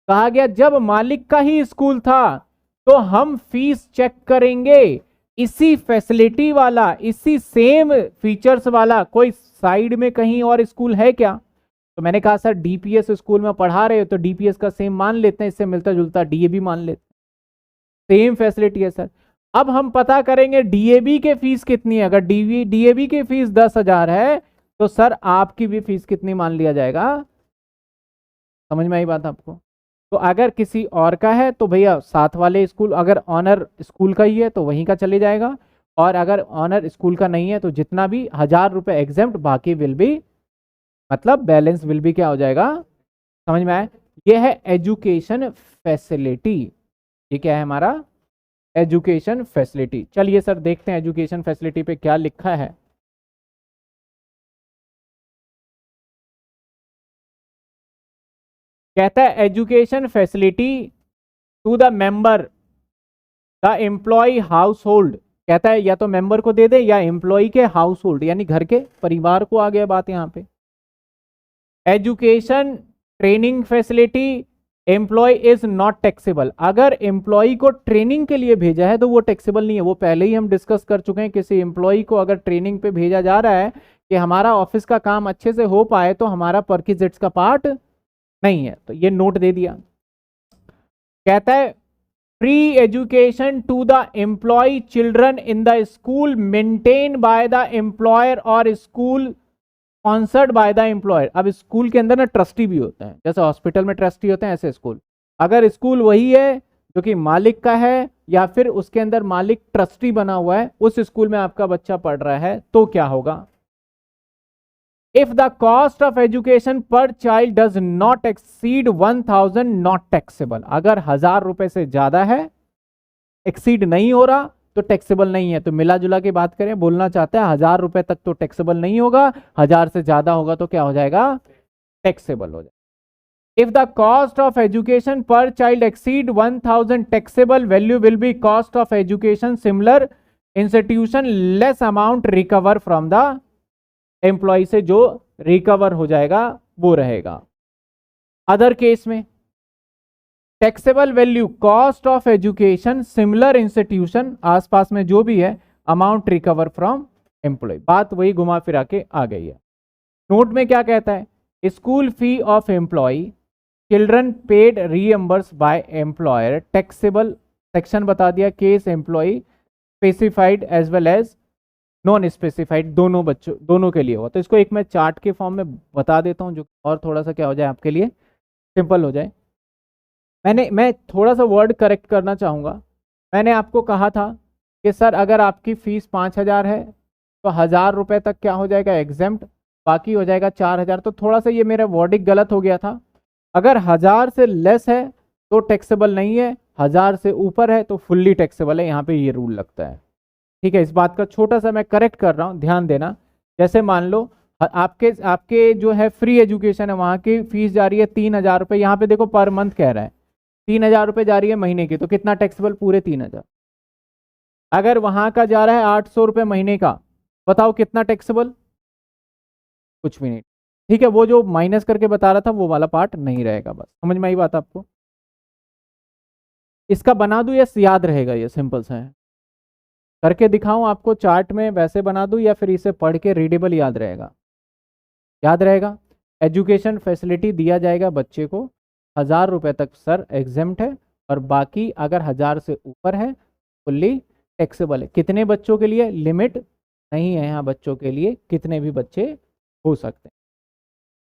कहा गया जब मालिक का ही स्कूल था तो हम फीस चेक करेंगे इसी फैसिलिटी वाला, इसी सेम फीचर्स वाला कोई साइड में कहीं और स्कूल है क्या। तो मैंने कहा सर डीपीएस स्कूल में पढ़ा रहे हो तो डीपीएस का सेम मान लेते हैं, इससे मिलता जुलता डीएबी मान लेते हैं, सेम फैसिलिटी है सर। अब हम पता करेंगे डीएबी के फीस कितनी है। अगर डीएबी की फीस 10,000 है तो सर आपकी भी फीस कितनी मान लिया जाएगा। समझ में आई बात आपको। तो अगर किसी और का है तो भैया साथ वाले स्कूल, अगर ऑनर स्कूल का ही है तो वहीं का चले जाएगा, और अगर ऑनर स्कूल का नहीं है तो जितना भी 1,000 रुपए एग्जेम्प्ट, बाकी विल बी, मतलब बैलेंस विल बी क्या हो जाएगा। समझ में आया। ये है एजुकेशन फैसिलिटी। ये क्या है हमारा एजुकेशन फैसिलिटी। चलिए सर देखते हैं एजुकेशन फैसिलिटी पे क्या लिखा है। कहता है education facility to the member the employee household. कहता है या तो मेंबर को दे दे या एम्प्लॉय के हाउस होल्ड, यानी घर के परिवार को आ गया बात यहां पे। Education training facility employee is not taxable. अगर एम्प्लॉय को ट्रेनिंग के लिए भेजा है तो वो टैक्सेबल नहीं है। वो पहले ही हम डिस्कस कर चुके हैं, किसी एम्प्लॉय को अगर ट्रेनिंग पे भेजा जा रहा है कि हमारा ऑफिस का काम अच्छे से हो पाए तो हमारा परकिजेट्स का पार्ट नहीं है, तो ये नोट दे दिया। कहता है free education to the employ children in the school maintain by the employer और school sponsored by the employer. अब स्कूल के अंदर ना ट्रस्टी भी होते हैं, जैसे हॉस्पिटल में ट्रस्टी होते हैं ऐसे स्कूल। अगर स्कूल वही है जो कि मालिक का है या फिर उसके अंदर मालिक ट्रस्टी बना हुआ है, उस स्कूल में आपका बच्चा पढ़ रहा है तो क्या होगा। If the cost of education per child does not exceed 1,000 not taxable. अगर 1,000 रुपए से ज्यादा है, एक्सीड नहीं हो रहा तो टैक्सेबल नहीं है। तो मिला जुला के बात करें, बोलना चाहता है 1,000 रुपए तक तो टैक्सेबल नहीं होगा, 1,000 से ज्यादा होगा तो क्या हो जाएगा, टैक्सेबल हो जाएगा। If the cost of education per child exceed 1,000 taxable value will be cost of education similar institution less amount recover from the employ, से जो रिकवर हो जाएगा वो रहेगा। अदर केस में taxable value cost of education similar institution, आसपास में जो भी है, अमाउंट रिकवर फ्रॉम एम्प्लॉय। बात वही घुमा फिरा के आ गई है। नोट में क्या कहता है, school fee of employee children paid reimburse by employer taxable, section बता दिया, case employee specified as well as non specified, दोनों बच्चों दोनों के लिए हुआ। तो इसको एक मैं चार्ट के फॉर्म में बता देता हूं, जो और थोड़ा सा क्या हो जाए आपके लिए सिंपल हो जाए। मैं थोड़ा सा वर्ड करेक्ट करना चाहूँगा। मैंने आपको कहा था कि सर अगर आपकी फ़ीस 5,000 है तो 1,000 रुपये तक क्या हो जाएगा एग्जेम्प्ट, बाकी हो जाएगा 4,000। तो थोड़ा सा ये मेरा वर्डिंग गलत हो गया था। अगर 1,000 से लेस है तो टैक्सेबल नहीं है, 1,000 से ऊपर है तो फुल्ली टैक्सेबल है, यहाँ पे ये रूल लगता है। ठीक है, इस बात का छोटा सा मैं करेक्ट कर रहा हूँ, ध्यान देना। जैसे मान लो आपके आपके जो है फ्री एजुकेशन है, वहाँ की फीस जा रही है 3,000 रुपये, यहाँ पे देखो पर मंथ कह रहा है 3,000 रुपये जा रही है महीने की, तो कितना टैक्सेबल, पूरे 3,000। अगर वहां का जा रहा है 800 रुपये महीने का, बताओ कितना टैक्सेबल, कुछ भी नहीं। ठीक है, वो जो माइनस करके बता रहा था वो वाला पार्ट नहीं रहेगा। बस समझ में आई बात आपको? इसका बना दूं या याद रहेगा, ये सिंपल सा है, करके दिखाऊं आपको चार्ट में, वैसे बना दूं या फिर इसे पढ़ के रीडेबल याद रहेगा? याद रहेगा। एजुकेशन फैसिलिटी दिया जाएगा बच्चे को 1,000 रुपये तक सर एग्जेम्प्ट है, और बाकी अगर 1,000 से ऊपर है फुल्ली टैक्सेबल है। कितने बच्चों के लिए, लिमिट नहीं है यहाँ बच्चों के लिए, कितने भी बच्चे हो सकते हैं।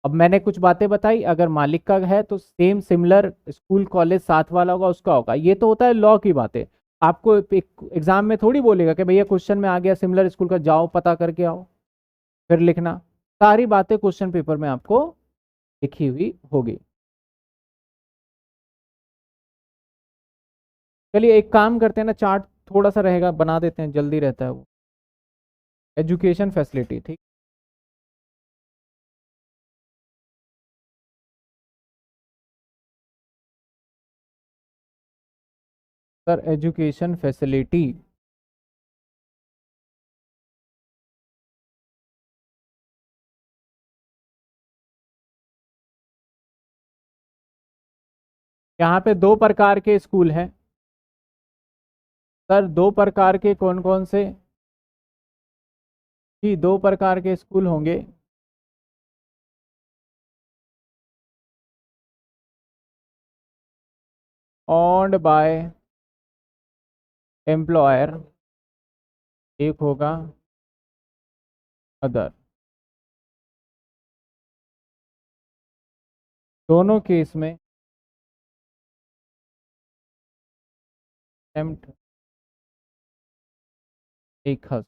अब मैंने कुछ बातें बताई, अगर मालिक का है तो सेम सिमिलर स्कूल कॉलेज साथ वाला होगा उसका होगा। ये तो होता है लॉ की बातें, आपको एग्जाम में थोड़ी बोलेगा कि भैया क्वेश्चन में आ गया सिमिलर स्कूल का, जाओ पता करके आओ फिर लिखना। सारी बातें क्वेश्चन पेपर में आपको लिखी हुई होगी। चलिए एक काम करते हैं ना, चार्ट थोड़ा सा रहेगा, बना देते हैं, जल्दी रहता है वो। एजुकेशन फैसिलिटी, ठीक। सर एजुकेशन फैसिलिटी, यहाँ पे दो प्रकार के स्कूल हैं सर। दो प्रकार के, कौन कौन से? जी, दो प्रकार के स्कूल होंगे। ओन्ड बाय एम्प्लॉयर, एक होगा अदर। दोनों केस में एम्प्ट एक हज़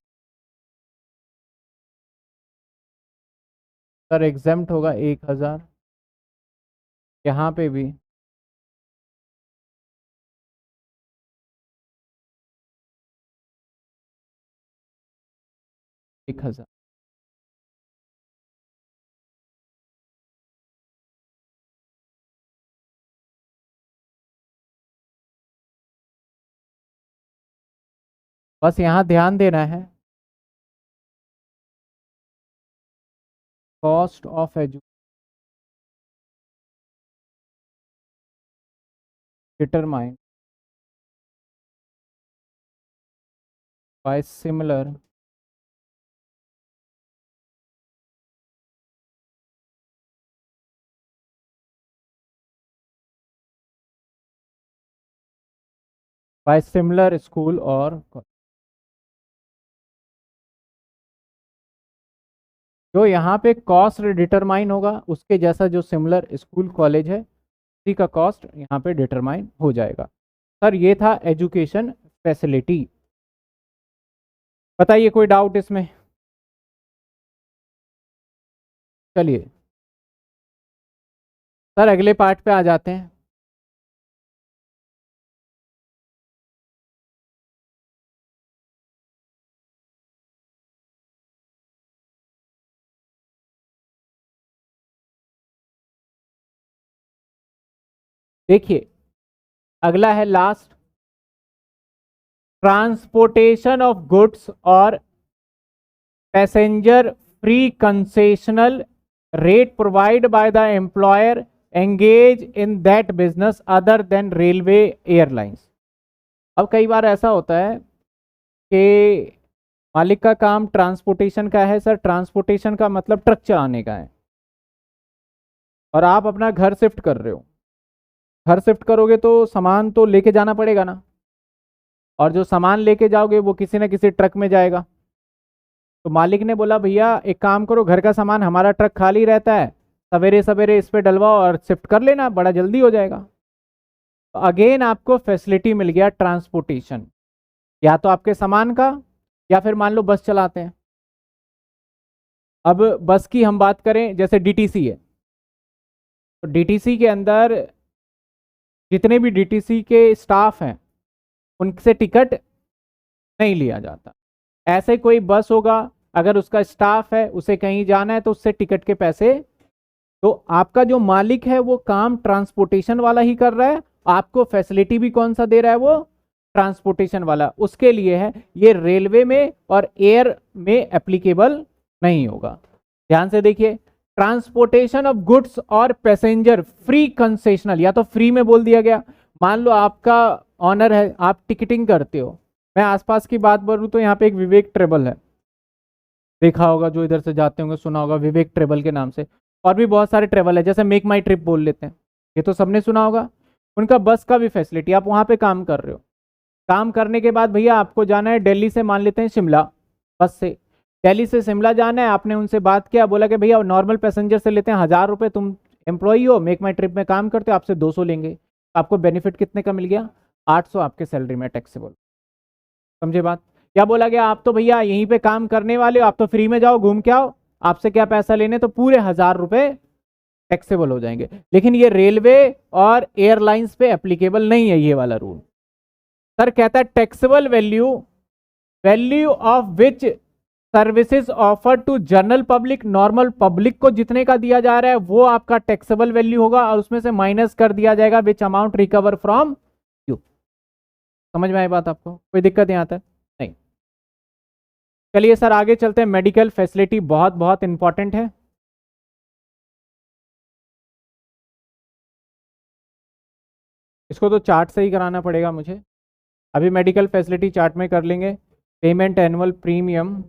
सर एग्जाम्प्ट होगा 1,000, यहाँ पे भी 1,000। बस यहाँ ध्यान देना है, cost of education determine by similar school और जो यहाँ पे कॉस्ट डिटरमाइन होगा उसके जैसा जो सिमिलर स्कूल कॉलेज है उसी का कॉस्ट यहाँ पे डिटरमाइन हो जाएगा। सर ये था एजुकेशन फैसिलिटी। बताइए कोई डाउट इसमें? चलिए सर अगले पार्ट पे आ जाते हैं। देखिए अगला है लास्ट, ट्रांसपोर्टेशन ऑफ गुड्स और passenger free concessional rate provide by the employer engage in that business other than railway airlines. अब कई बार ऐसा होता है कि मालिक का काम ट्रांसपोर्टेशन का है, सर ट्रांसपोर्टेशन का मतलब ट्रक चलाने का है, और आप अपना घर शिफ्ट कर रहे हो। घर शिफ्ट करोगे तो सामान तो लेके जाना पड़ेगा ना, और जो सामान लेके जाओगे वो किसी ना किसी ट्रक में जाएगा। तो मालिक ने बोला भैया एक काम करो, घर का सामान हमारा ट्रक खाली रहता है, सवेरे सवेरे इस पे डलवाओ और शिफ्ट कर लेना, बड़ा जल्दी हो जाएगा। तो अगेन आपको फैसिलिटी मिल गया ट्रांसपोर्टेशन, या तो आपके सामान का, या फिर मान लो बस चलाते हैं। अब बस की हम बात करें, जैसे डीटीसी है, तो डीटीसी के अंदर जितने भी डीटीसी के स्टाफ हैं उनसे टिकट नहीं लिया जाता। ऐसे कोई बस होगा, अगर उसका स्टाफ है उसे कहीं जाना है तो उससे टिकट के पैसे, तो आपका जो मालिक है वो काम ट्रांसपोर्टेशन वाला ही कर रहा है, आपको फैसिलिटी भी कौन सा दे रहा है, वो ट्रांसपोर्टेशन वाला उसके लिए है। ये रेलवे में और एयर में एप्लीकेबल नहीं होगा। ध्यान से देखिए, ट्रांसपोर्टेशन ऑफ गुड्स और पैसेंजर फ्री कंसेशनल, या तो फ्री में बोल दिया गया। मान लो आपका ऑनर है, आप टिकटिंग करते हो, मैं आसपास की बात बोलूं तो यहाँ पे एक विवेक ट्रेवल है, देखा होगा, जो इधर से जाते होंगे सुना होगा विवेक ट्रेवल के नाम से। और भी बहुत सारे ट्रेवल है, जैसे मेक माई ट्रिप बोल लेते हैं, ये तो सबने सुना होगा। उनका बस का भी फैसिलिटी, आप वहां पे काम कर रहे हो, काम करने के बाद भैया आपको जाना है दिल्ली से, मान लेते हैं शिमला, बस से दिल्ली से शिमला जाना है। आपने उनसे बात किया, बोला कि भैया नॉर्मल पैसेंजर से लेते हैं 1000 रुपये, तुम एम्प्लॉई हो, मेक माई ट्रिप में काम करते हो, आपसे 200 लेंगे। आपको बेनिफिट कितने का मिल गया, 800 आपके सैलरी में टैक्सेबल। समझे बात? क्या बोला गया, आप तो भैया यहीं पे काम करने वाले हो, आप तो फ्री में जाओ घूम के आओ, आपसे क्या पैसा लेने, तो पूरे 1000 रुपये टैक्सेबल हो जाएंगे। लेकिन ये रेलवे और एयरलाइंस पे एप्लीकेबल नहीं है ये वाला रूल। सर कहता है taxable value, value of which services offer to general public, normal public को जितने का दिया जा रहा है वो आपका टैक्सेबल वैल्यू होगा, और उसमें से माइनस कर दिया जाएगा विच अमाउंट रिकवर फ्रॉम यू। समझ में आई बात आपको? कोई दिक्कत यहाँ तक नहीं? चलिए सर आगे चलते हैं। मेडिकल फैसिलिटी बहुत बहुत इंपॉर्टेंट है। इसको तो चार्ट से ही कराना पड़ेगा मुझे, अभी मेडिकल फैसिलिटी चार्ट में कर लेंगे। पेमेंट एनुअल प्रीमियम,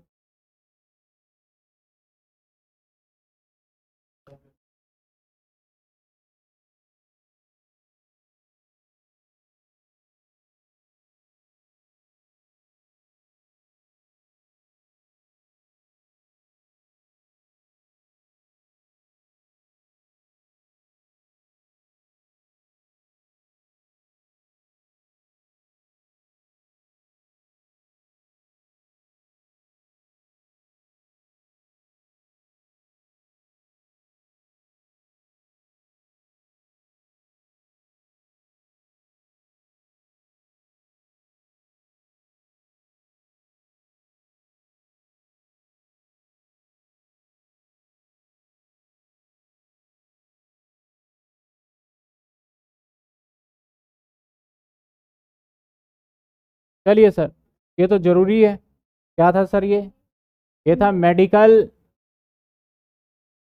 चलिए सर ये तो जरूरी है। क्या था सर ये था मेडिकल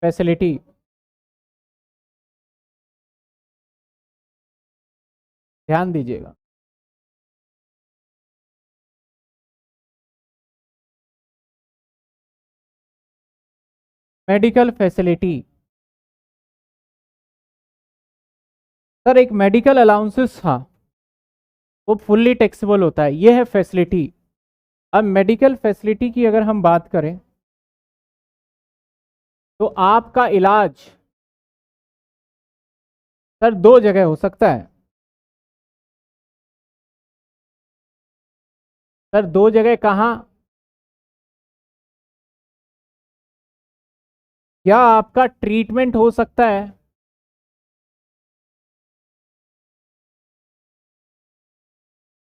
फैसिलिटी। ध्यान दीजिएगा, मेडिकल फैसिलिटी, सर एक मेडिकल अलाउंसेस था वो फुल्ली टैक्सेबल होता है, ये है फैसिलिटी। अब मेडिकल फैसिलिटी की अगर हम बात करें तो आपका इलाज सर दो जगह हो सकता है। सर दो जगह कहाँ? क्या आपका ट्रीटमेंट हो सकता है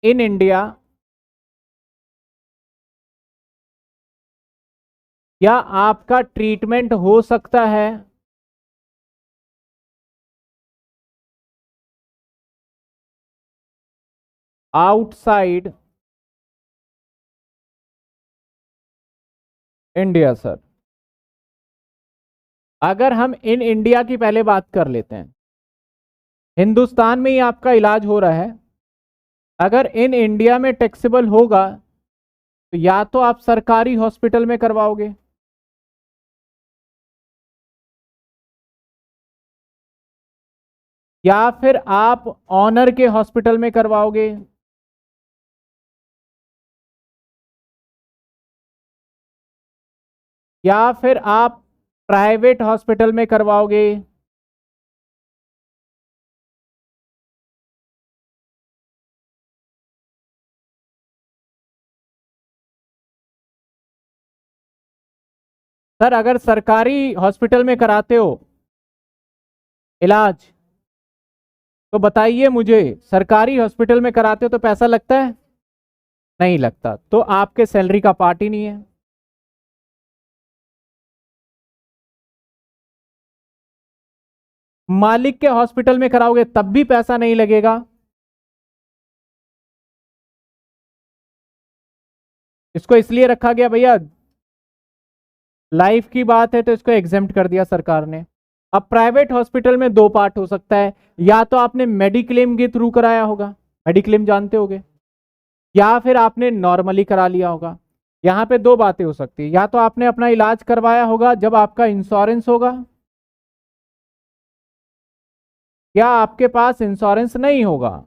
इन इंडिया, या आपका ट्रीटमेंट हो सकता है आउटसाइड इंडिया? सर अगर हम इन इंडिया की पहले बात कर लेते हैं, हिंदुस्तान में ही आपका इलाज हो रहा है, अगर इन इंडिया में टैक्सेबल होगा तो या तो आप सरकारी हॉस्पिटल में करवाओगे, या फिर आप ऑनर के हॉस्पिटल में करवाओगे, या फिर आप प्राइवेट हॉस्पिटल में करवाओगे। सर अगर सरकारी हॉस्पिटल में कराते हो इलाज तो बताइए मुझे, सरकारी हॉस्पिटल में कराते हो तो पैसा लगता है? नहीं लगता, तो आपके सैलरी का पार्ट ही नहीं है। मालिक के हॉस्पिटल में कराओगे तब भी पैसा नहीं लगेगा। इसको इसलिए रखा गया भैया, लाइफ की बात है तो इसको एग्जेम्प्ट कर दिया सरकार ने। अब प्राइवेट हॉस्पिटल में दो पार्ट हो सकता है, या तो आपने मेडिक्लेम के थ्रू कराया होगा, मेडिक्लेम जानते होगे, या फिर आपने नॉर्मली करा लिया होगा। यहां पे दो बातें हो सकती है, या तो आपने अपना इलाज करवाया होगा जब आपका इंश्योरेंस होगा, या आपके पास इंश्योरेंस नहीं होगा।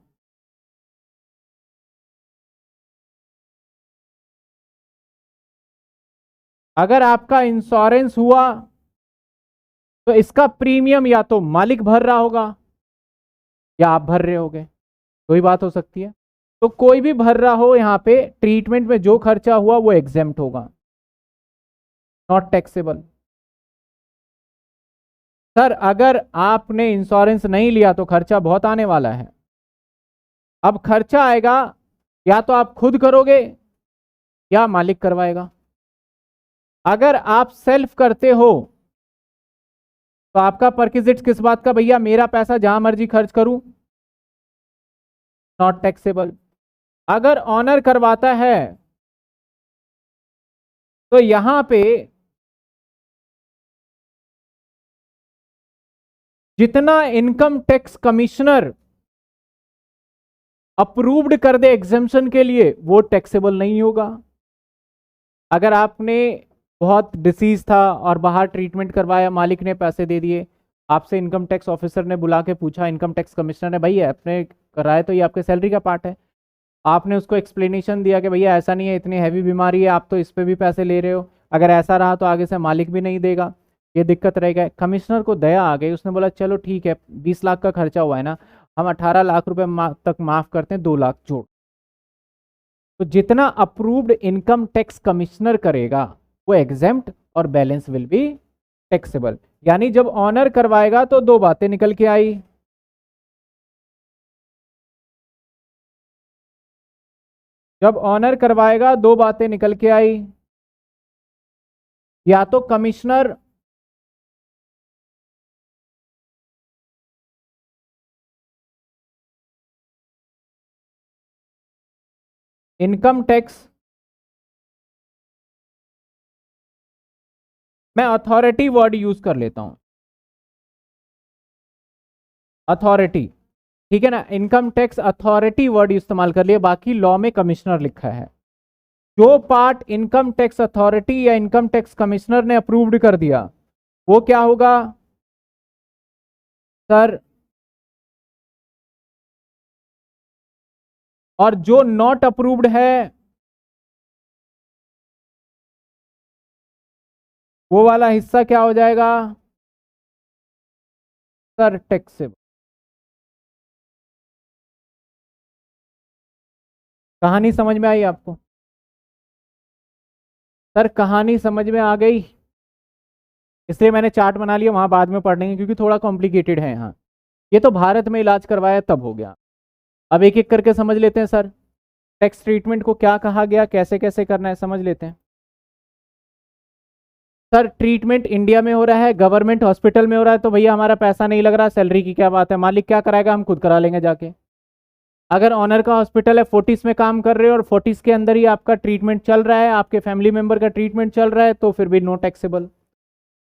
अगर आपका इंश्योरेंस हुआ तो इसका प्रीमियम या तो मालिक भर रहा होगा या आप भर रहे होगे, दो ही बात हो सकती है। तो कोई भी भर रहा हो, यहाँ पे ट्रीटमेंट में जो खर्चा हुआ वो एग्जेम्प्ट होगा, नॉट टैक्सेबल। सर अगर आपने इंश्योरेंस नहीं लिया तो खर्चा बहुत आने वाला है। अब खर्चा आएगा, या तो आप खुद करोगे या मालिक करवाएगा। अगर आप सेल्फ करते हो तो आपका परक्विजिट किस बात का, भैया मेरा पैसा जहां मर्जी खर्च करूं, नॉट टैक्सेबल। अगर ऑनर करवाता है तो यहां पे जितना इनकम टैक्स कमिश्नर अप्रूव्ड कर दे एग्जेम्पशन के लिए वो टैक्सेबल नहीं होगा। अगर आपने बहुत डिसीज था और बाहर ट्रीटमेंट करवाया, मालिक ने पैसे दे दिए, आपसे इनकम टैक्स ऑफिसर ने बुला के पूछा, इनकम टैक्स कमिश्नर ने, भाई आपने कराया तो ये आपके सैलरी का पार्ट है, आपने उसको एक्सप्लेनेशन दिया कि भैया ऐसा नहीं है, इतनी हैवी बीमारी है, आप तो इस पे भी पैसे ले रहे हो, अगर ऐसा रहा तो आगे से मालिक भी नहीं देगा, ये दिक्कत रहेगा। कमिश्नर को दया आ गई, उसने बोला चलो ठीक है, 20 लाख का खर्चा हुआ है ना, हम 18 लाख रुपए तक माफ करते हैं, 2 लाख जोड़। तो जितना अप्रूव्ड इनकम टैक्स कमिश्नर करेगा वो एग्जेम्प्ट और बैलेंस विल बी टैक्सेबल। यानी जब ऑनर करवाएगा तो दो बातें निकल के आई, जब ऑनर करवाएगा दो बातें निकल के आई, या तो कमिश्नर इनकम टैक्स, मैं अथॉरिटी वर्ड यूज कर लेता हूं, अथॉरिटी, ठीक है ना, इनकम टैक्स अथॉरिटी वर्ड इस्तेमाल कर लिया, बाकी लॉ में कमिश्नर लिखा है। जो पार्ट इनकम टैक्स अथॉरिटी या इनकम टैक्स कमिश्नर ने अप्रूव्ड कर दिया वो क्या होगा सर, और जो नॉट अप्रूव्ड है वो वाला हिस्सा क्या हो जाएगा सर, टैक्सेबल। कहानी समझ में आई आपको? सर कहानी समझ में आ गई, इसलिए मैंने चार्ट बना लिया, वहां बाद में पढ़ लेंगे क्योंकि थोड़ा कॉम्प्लिकेटेड है यहाँ। ये तो भारत में इलाज करवाया तब हो गया, अब एक एक करके समझ लेते हैं सर। टैक्स ट्रीटमेंट को क्या कहा गया, कैसे कैसे करना है, समझ लेते हैं। सर ट्रीटमेंट इंडिया में हो रहा है, गवर्नमेंट हॉस्पिटल में हो रहा है, तो भैया हमारा पैसा नहीं लग रहा, सैलरी की क्या बात है, मालिक क्या कराएगा, हम खुद करा लेंगे जाके। अगर ऑनर का हॉस्पिटल है, फोर्टिस में काम कर रहे हो और फोर्टिस के अंदर ही आपका ट्रीटमेंट चल रहा है, आपके फैमिली मेंबर का ट्रीटमेंट चल रहा है, तो फिर भी नो टैक्सेबल।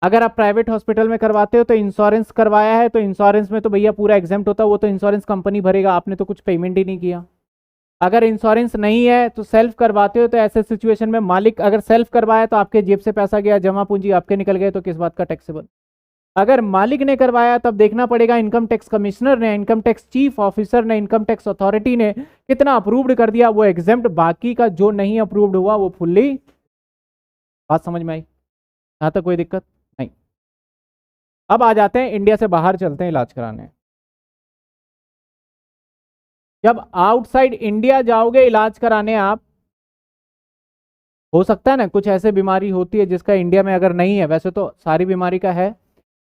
अगर आप प्राइवेट हॉस्पिटल में करवाते हो तो इंश्योरेंस करवाया है तो इंश्योरेंस में तो भैया पूरा एग्जेम्प्ट होता है, वो तो इंश्योरेंस कंपनी भरेगा, आपने तो कुछ पेमेंट ही नहीं किया। अगर इंश्योरेंस नहीं है तो सेल्फ करवाते हो तो ऐसे सिचुएशन में मालिक अगर सेल्फ करवाया तो आपके जेब से पैसा गया, जमा पूंजी आपके निकल गए, तो किस बात का टैक्सेबल। अगर मालिक ने करवाया तब देखना पड़ेगा इनकम टैक्स कमिश्नर ने, इनकम टैक्स चीफ ऑफिसर ने, इनकम टैक्स अथॉरिटी ने कितना अप्रूव्ड कर दिया, वो एग्जेम्प्ट, बाकी का जो नहीं अप्रूव्ड हुआ वो फुल्ली। बात समझ में आई? यहां तक कोई दिक्कत नहीं। अब आ जाते हैं इंडिया से बाहर चलते हैं इलाज कराने। जब आउटसाइड इंडिया जाओगे इलाज कराने आप, हो सकता है ना कुछ ऐसे बीमारी होती है जिसका इंडिया में अगर नहीं है, वैसे तो सारी बीमारी का है,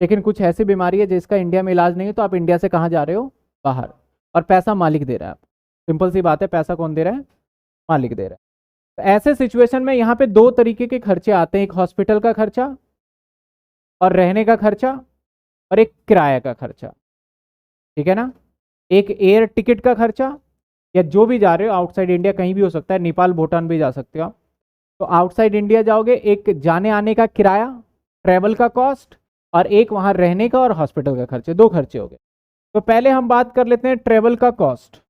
लेकिन कुछ ऐसी बीमारी है जिसका इंडिया में इलाज नहीं है, तो आप इंडिया से कहाँ जा रहे हो? बाहर। और पैसा मालिक दे रहा है आप, सिंपल सी बात है, पैसा कौन दे रहा है? मालिक दे रहा है। तो ऐसे सिचुएशन में यहाँ पे दो तरीके के खर्चे आते हैं, एक हॉस्पिटल का खर्चा और रहने का खर्चा, और एक किराया का खर्चा, ठीक है ना। एक एयर टिकट का खर्चा, या जो भी जा रहे हो आउटसाइड इंडिया, कहीं भी हो सकता है, नेपाल भूटान भी जा सकते हो आप। तो आउटसाइड इंडिया जाओगे, एक जाने आने का किराया, ट्रेवल का कॉस्ट, और एक वहां रहने का और हॉस्पिटल का खर्चे, दो खर्चे हो गए। तो पहले हम बात कर लेते हैं ट्रेवल का कॉस्ट,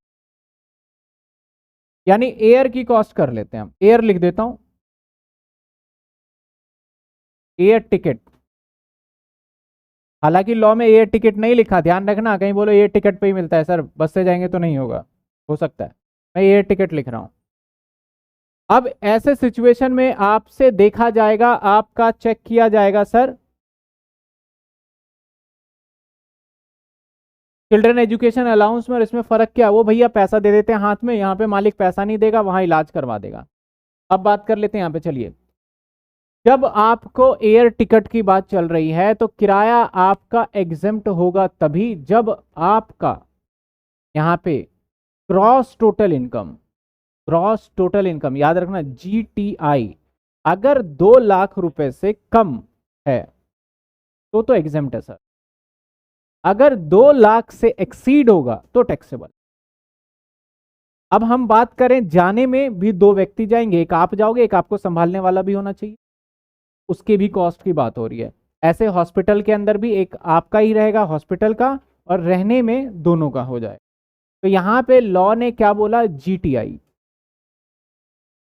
यानी एयर की कॉस्ट कर लेते हैं हम। एयर लिख देता हूं, एयर टिकट। हालांकि लॉ में एयर टिकट नहीं लिखा, ध्यान रखना, कहीं बोलो एयर टिकट पे ही मिलता है सर, बस से जाएंगे तो नहीं होगा, हो सकता है, मैं एयर टिकट लिख रहा हूं। अब ऐसे सिचुएशन में आपसे देखा जाएगा, आपका चेक किया जाएगा, सर चिल्ड्रन एजुकेशन अलाउंस में और इसमें फर्क क्या है? वो भैया पैसा दे देते हैं हाथ में, यहाँ पे मालिक पैसा नहीं देगा, वहां इलाज करवा देगा। अब बात कर लेते हैं यहाँ पे, चलिए। जब आपको एयर टिकट की बात चल रही है तो किराया आपका एग्जेम्प्ट होगा तभी जब आपका यहाँ पे gross total income, gross total income याद रखना GTI, अगर 2 लाख रुपए से कम है तो एग्जेम्प्ट है सर। अगर 2 लाख से एक्सीड होगा तो टैक्सेबल। अब हम बात करें, जाने में भी दो व्यक्ति जाएंगे, एक आप जाओगे, एक आपको संभालने वाला भी होना चाहिए, उसकी भी कॉस्ट की बात हो रही है। ऐसे हॉस्पिटल के अंदर भी एक आपका ही रहेगा हॉस्पिटल का, और रहने में दोनों का हो जाए। तो यहां पे लॉ ने क्या बोला? GTI।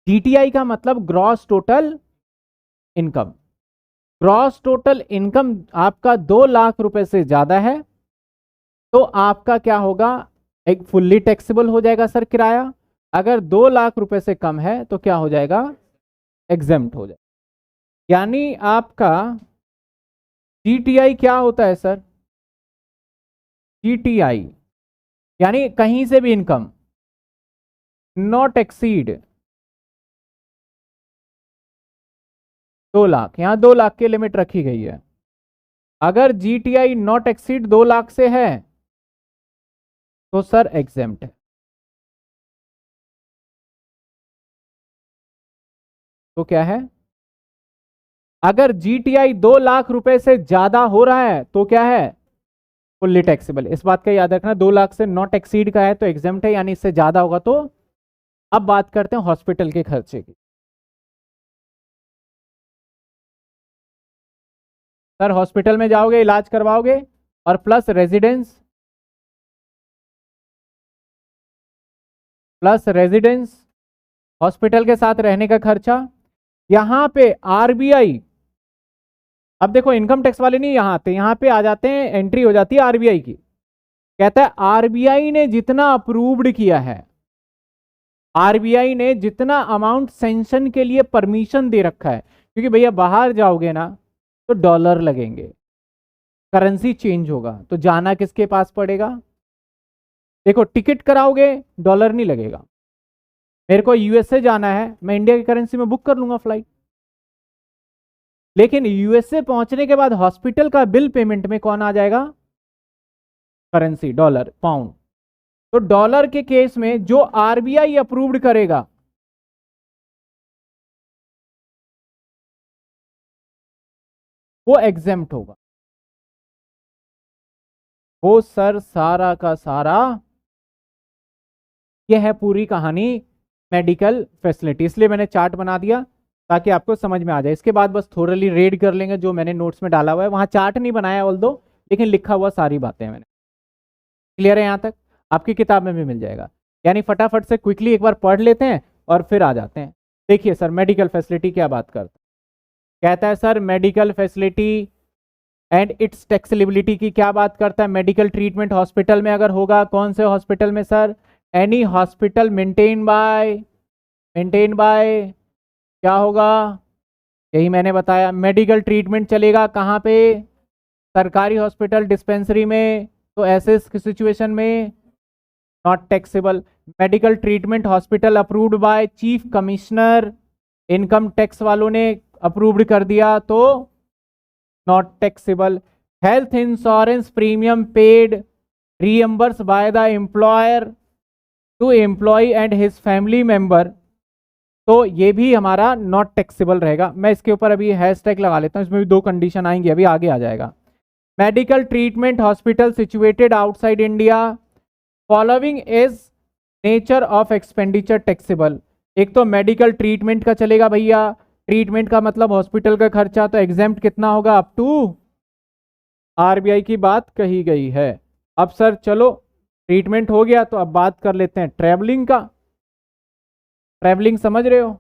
GTI का मतलब gross total income. Gross total income आपका 2 लाख रुपए से ज्यादा है तो आपका क्या होगा? एक फुल्ली टैक्सेबल हो जाएगा सर किराया। अगर 2 लाख रुपए से कम है तो क्या हो जाएगा? एग्जेम्प्ट हो जाएगा। यानी आपका GTI क्या होता है सर? GTI यानी कहीं से भी इनकम नॉट एक्सीड 2 लाख, यहां 2 लाख की लिमिट रखी गई है। अगर GTI नॉट एक्सीड 2 लाख से है तो सर एग्जेम्प्ट है। तो क्या है? अगर GTI 2 लाख रुपए से ज्यादा हो रहा है तो क्या है? Fully taxable. इस बात का याद रखना, 2 लाख से नॉट एक्सीड का है तो एग्जेम्प्ट है, यानी इससे ज्यादा होगा तो। अब बात करते हैं हॉस्पिटल के खर्चे की। सर हॉस्पिटल में जाओगे, इलाज करवाओगे, और प्लस रेजिडेंस, हॉस्पिटल के साथ रहने का खर्चा। यहां पे RBI, अब देखो इनकम टैक्स वाले नहीं यहां आते, यहां पे आ जाते हैं, एंट्री हो जाती है RBI की। कहता है RBI ने जितना अप्रूव्ड किया है, RBI ने जितना अमाउंट सेंक्शन के लिए परमिशन दे रखा है, क्योंकि भैया बाहर जाओगे ना तो डॉलर लगेंगे, करेंसी चेंज होगा, तो जाना किसके पास पड़ेगा? देखो टिकट कराओगे डॉलर नहीं लगेगा, मेरे को USA जाना है, मैं इंडिया की करेंसी में बुक कर लूंगा फ्लाइट, लेकिन USA पहुंचने के बाद हॉस्पिटल का बिल पेमेंट में कौन आ जाएगा? Currency, dollar, pound. तो डॉलर के केस में जो RBI अप्रूव्ड करेगा वो एग्जेम्प्ट होगा। वो सर सारा का सारा, यह है पूरी कहानी मेडिकल फैसिलिटी, इसलिए मैंने चार्ट बना दिया ताकि आपको समझ में आ जाए। इसके बाद बस थोरली रीड कर लेंगे जो मैंने नोट्स में डाला हुआ है, वहां चार्ट नहीं बनाया ऑल दो, लेकिन लिखा हुआ सारी बातें मैंने। क्लियर है यहाँ तक? आपकी किताब में भी मिल जाएगा। यानी फटाफट से क्विकली एक बार पढ़ लेते हैं और फिर आ जाते हैं। देखिए सर, मेडिकल फैसिलिटी क्या बात करता है, कहता है sir medical facility and it's taxability की क्या बात करता है। मेडिकल ट्रीटमेंट हॉस्पिटल में अगर होगा, कौन से हॉस्पिटल में sir? Any hospital maintain by क्या होगा, यही मैंने बताया। मेडिकल ट्रीटमेंट चलेगा कहाँ पे? सरकारी हॉस्पिटल डिस्पेंसरी में, तो ऐसे सिचुएशन में not taxable. Medical treatment hospital approved by chief commissioner, income tax वालों ने अप्रूव्ड कर दिया तो not taxable. Health insurance premium paid reimburse by the employer to employee and his family member, तो ये भी हमारा नॉट टैक्सेबल रहेगा। मैं इसके ऊपर अभी हैशटैग लगा लेता हूँ, इसमें भी दो कंडीशन आएंगी, अभी आगे आ जाएगा। Medical treatment hospital situated outside India following is nature of expenditure taxable. एक तो मेडिकल ट्रीटमेंट का चलेगा भैया, ट्रीटमेंट का मतलब हॉस्पिटल का खर्चा, तो एग्जेम्प्ट कितना होगा? अप टू आरबीआई की बात कही गई है। अब सर चलो ट्रीटमेंट हो गया, तो अब बात कर लेते हैं ट्रैवलिंग का। ट्रैवलिंग समझ रहे हो?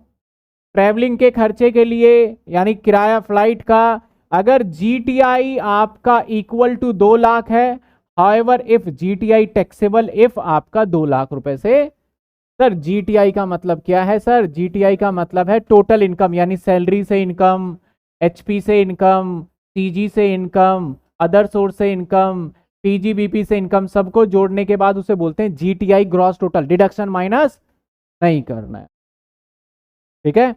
ट्रैवलिंग के खर्चे के लिए यानी किराया फ्लाइट का, अगर जीटीआई आपका इक्वल टू 2 लाख है, however if GTI taxable if आपका 2 लाख रुपए से। सर जीटीआई का मतलब क्या है सर? जीटीआई का मतलब है टोटल इनकम, यानी सैलरी से इनकम, एचपी से इनकम, सीजी से इनकम, अदर सोर्स से इनकम, पीजीबीपी से इनकम, सबको जोड़ने के बाद उसे बोलते हैं GTI, gross total, deduction minus नहीं करना है। ठीक है,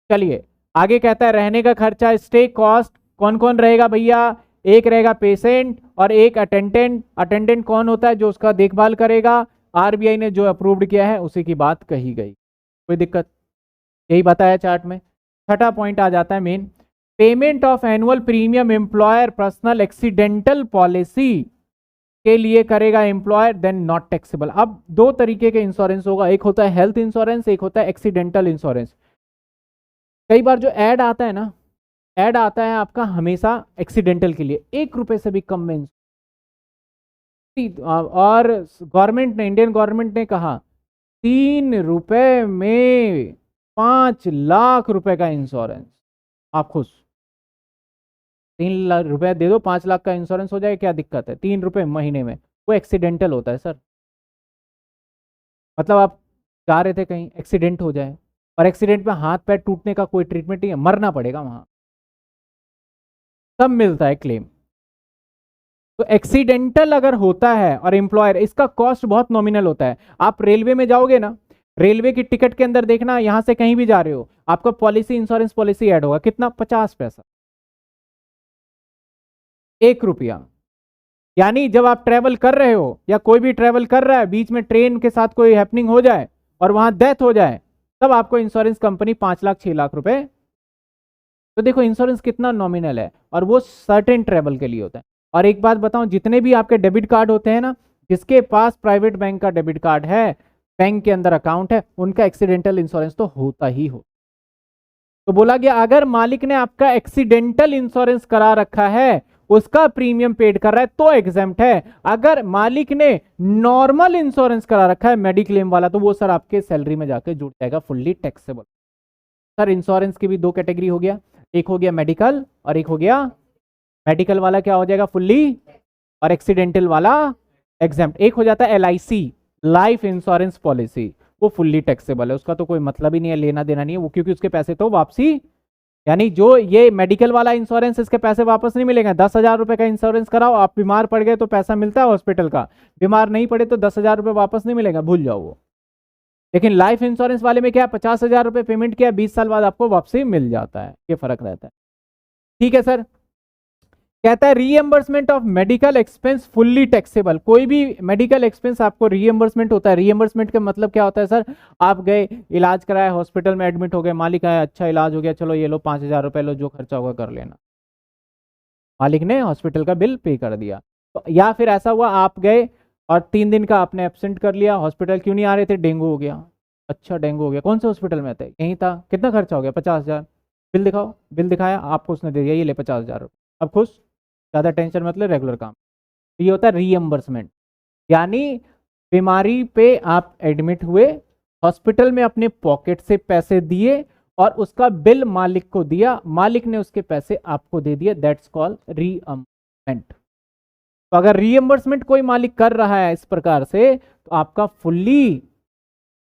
चलिए आगे कहता है रहने का खर्चा, स्टे कॉस्ट, कौन कौन रहेगा भैया? एक रहेगा पेशेंट और एक अटेंडेंट। अटेंडेंट कौन होता है? जो उसका देखभाल करेगा। आरबीआई ने जो अप्रूव्ड किया है उसी की बात कही गई, कोई दिक्कत? यही बताया चार्ट में। छठा पॉइंट आ जाता है main, payment of annual premium employer personal accidental policy के लिए करेगा एम्प्लॉयर, देन नॉट टैक्सेबल। अब दो तरीके के इंश्योरेंस होगा, एक होता है हेल्थ इंश्योरेंस, एक होता है एक्सीडेंटल इंश्योरेंस। कई बार जो ऐड आता है ना, ऐड आता है आपका हमेशा एक्सीडेंटल के लिए, 1 रुपए से भी कम में। और गवर्नमेंट ने, इंडियन गवर्नमेंट ने कहा 3 रुपए में 5 लाख रुपए का इंश्योरेंस। आप खुश? 3 लाख रुपए दे दो, 5 लाख का इंश्योरेंस हो जाए, क्या दिक्कत है? 3 रुपए महीने में। वो एक्सीडेंटल होता है सर, मतलब आप जा रहे थे कहीं, एक्सीडेंट हो जाए, और एक्सीडेंट में हाथ पैर टूटने का कोई ट्रीटमेंट नहीं है, मरना पड़ेगा वहां, तब मिलता है क्लेम। तो एक्सीडेंटल अगर होता है और एम्प्लॉयर, इसका कॉस्ट बहुत नॉमिनल होता है। आप रेलवे में जाओगे ना, रेलवे की टिकट के अंदर देखना, यहां से कहीं भी जा रहे हो, आपका पॉलिसी, इंश्योरेंस पॉलिसी ऐड होगा, कितना? 50 पैसा, 1 रुपया। यानी जब आप ट्रेवल कर रहे हो या कोई भी ट्रेवल कर रहा है, बीच में ट्रेन के साथ कोई हैपनिंग हो जाए और वहां डेथ हो जाए, तब आपको इंश्योरेंस कंपनी 5 लाख 6 लाख रुपए। तो देखो इंश्योरेंस कितना नॉमिनल है, और वो सर्टेन ट्रेवल के लिए होता है। और एक बात बताऊं, जितने भी आपके डेबिट कार्ड होते हैं ना, जिसके पास प्राइवेट बैंक का डेबिट कार्ड है, बैंक के अंदर अकाउंट है, उनका एक्सीडेंटल इंश्योरेंस तो होता ही हो। तो बोला गया अगर मालिक ने आपका एक्सीडेंटल इंश्योरेंस करा रखा है, उसका प्रीमियम पेड कर रहा है, तो एग्जेम्प्ट है। अगर मालिक ने नॉर्मल इंश्योरेंस करा रखा है, मेडिक्लेम वाला, तो वो सर आपके सैलरी में जाकर जुड़ जाएगा, फुल्ली टैक्सेबल। सर इंश्योरेंस की भी दो कैटेगरी हो गया, एक हो गया मेडिकल और एक हो गया, मेडिकल वाला क्या हो जाएगा? फुल्ली, और एक्सीडेंटल वाला एग्जेम्प्ट। एक हो जाता है LIC, लाइफ इंश्योरेंस पॉलिसी, वो फुल्ली टैक्सेबल है, उसका तो कोई मतलब ही नहीं है, लेना देना नहीं है वो, क्योंकि उसके पैसे तो वापसी, यानी जो ये मेडिकल वाला इंश्योरेंस, इसके पैसे वापस नहीं मिलेंगे। 10,000 रुपए का इंश्योरेंस कराओ, आप बीमार पड़ गए तो पैसा मिलता है हॉस्पिटल का, बीमार नहीं पड़े तो 10,000 रुपए वापस नहीं मिलेगा, भूल जाओ वो। लेकिन लाइफ इंश्योरेंस वाले में क्या, 50,000 रुपए पेमेंट किया, 20 साल बाद आपको वापसी मिल जाता है, ये फर्क रहता है। ठीक है सर, कहता है reimbursement of medical expense fully taxable. कोई भी मेडिकल एक्सपेंस आपको रीएम्बर्समेंट होता है। रीएम्बर्समेंट का मतलब क्या होता है सर? आप गए, इलाज कराया, हॉस्पिटल में एडमिट हो गए, मालिक आया, अच्छा इलाज हो गया, चलो ये लो 5,000 रुपए लो, जो खर्चा होगा कर लेना, मालिक ने हॉस्पिटल का बिल पे कर दिया। तो या फिर ऐसा हुआ आप गए और 3 दिन का आपने एब्सेंट कर लिया, हॉस्पिटल क्यों नहीं आ रहे थे? डेंगू हो गया। अच्छा डेंगू हो गया, कौन से हॉस्पिटल में थे? यहीं था, कितना खर्चा हो गया? 50,000। बिल दिखाओ, बिल दिखाया, आपको उसने दे दिया, ये ले 50,000 रुपये, अब खुश, ज़्यादा टेंशन मतलब रेगुलर काम। तो ये होता है रीएम्बर्समेंट, यानी बीमारी पे आप एडमिट हुए, हॉस्पिटल में अपने पॉकेट से पैसे दिए और उसका बिल मालिक को दिया, मालिक ने उसके पैसे आपको दे दिए, दैट्स कॉल्ड रीएम्बर्समेंट। तो अगर रीएम्बर्समेंट कोई मालिक कर रहा है इस प्रकार से तो आपका फुल्ली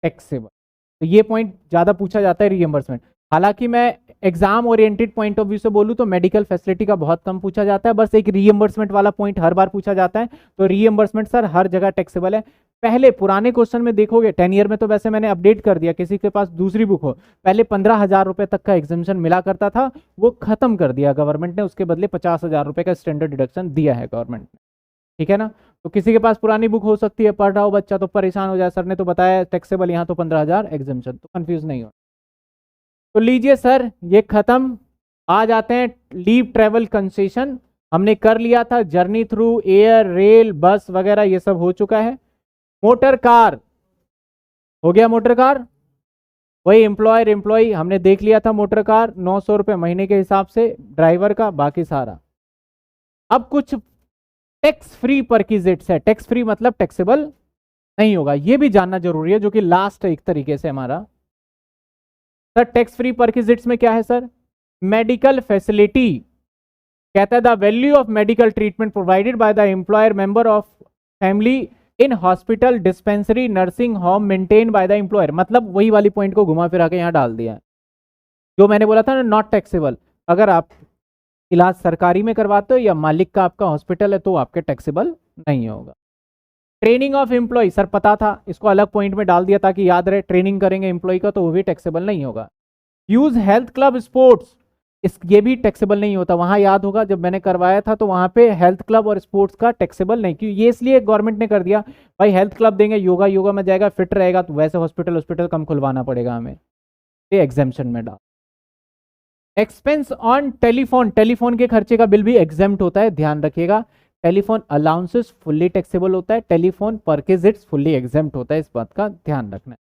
टैक्सेबल। तो ये पॉइंट ज्यादा पूछा जाता है रीएम्बर्समेंट। हालांकि मैं exam oriented point of view से बोलूं तो मेडिकल फैसिलिटी का बहुत कम पूछा जाता है, बस एक रीएम्बर्समेंट वाला पॉइंट हर बार पूछा जाता है। तो रीएम्बर्समेंट सर हर जगह टैक्सेबल है। पहले पुराने क्वेश्चन में देखोगे 10 ईयर में तो वैसे मैंने अपडेट कर दिया, किसी के पास दूसरी बुक हो, पहले 15,000 रुपए तक का एग्जामेशन मिला करता था, वो खत्म कर दिया गवर्नमेंट ने, उसके बदले 50,000 रुपए का स्टैंडर्ड डिडक्शन दिया है गवर्नमेंट ने, ठीक है ना। तो किसी के पास पुरानी बुक हो सकती है, पढ़ रहा हो बच्चा तो परेशान हो जाए, सर ने तो बताया टैक्सेबल, यहाँ तो 15,000 एग्जामेशन, तो कंफ्यूज नहीं हो। तो लीजिए सर ये खत्म। आ जाते हैं लीव ट्रेवल कंसेशन, हमने कर लिया था, जर्नी थ्रू एयर, रेल, बस वगैरह ये सब हो चुका है। मोटर कार हो गया, मोटर कार वही एम्प्लॉयर एम्प्लॉय हमने देख लिया था, मोटर कार 900 रुपये महीने के हिसाब से ड्राइवर का, बाकी सारा। अब कुछ टैक्स फ्री परक्विजिट्स है, टैक्स फ्री मतलब टैक्सेबल नहीं होगा, ये भी जानना जरूरी है, जो कि लास्ट एक तरीके से हमारा। सर टैक्स फ्री परक्विजिट्स में क्या है सर, मेडिकल फैसिलिटी, कहता है the value of medical treatment provided by the employer member of family in hospital, dispensary, nursing home maintain by the employer, मतलब वही वाली पॉइंट को घुमा फिरा के यहाँ डाल दिया, जो मैंने बोला था ना नॉट टैक्सेबल। अगर आप इलाज सरकारी में करवाते हो या मालिक का आपका हॉस्पिटल है तो आपके टैक्सेबल नहीं होगा। ट्रेनिंग ऑफ एम्प्लॉय, सर पता था, इसको अलग पॉइंट में डाल दिया ताकि याद रहे, ट्रेनिंग करेंगे एम्प्लॉय का तो वो भी टैक्सेबल नहीं होगा। यूज हेल्थ क्लब स्पोर्ट्स, ये भी टैक्सेबल नहीं होता, वहां याद होगा जब मैंने करवाया था तो वहां पे हेल्थ क्लब और स्पोर्ट्स का टैक्सेबल नहीं, क्यों ये इसलिए गवर्नमेंट ने कर दिया, भाई हेल्थ क्लब देंगे, योगा योगा में जाएगा, फिट रहेगा, तो वैसे हॉस्पिटल कम खुलवाना पड़ेगा हमें, ये एग्जाम्पशन में डाल। एक्सपेंस ऑन टेलीफोन, टेलीफोन के खर्चे का बिल भी एग्जेम्प्ट होता है, ध्यान रखिएगा। टेलीफोन अलाउंसेस फुल्ली टैक्सेबल होता है, टेलीफोन परक्विजिट्स फुल्ली एग्जेम्प्ट होता है, इस बात का ध्यान रखना है।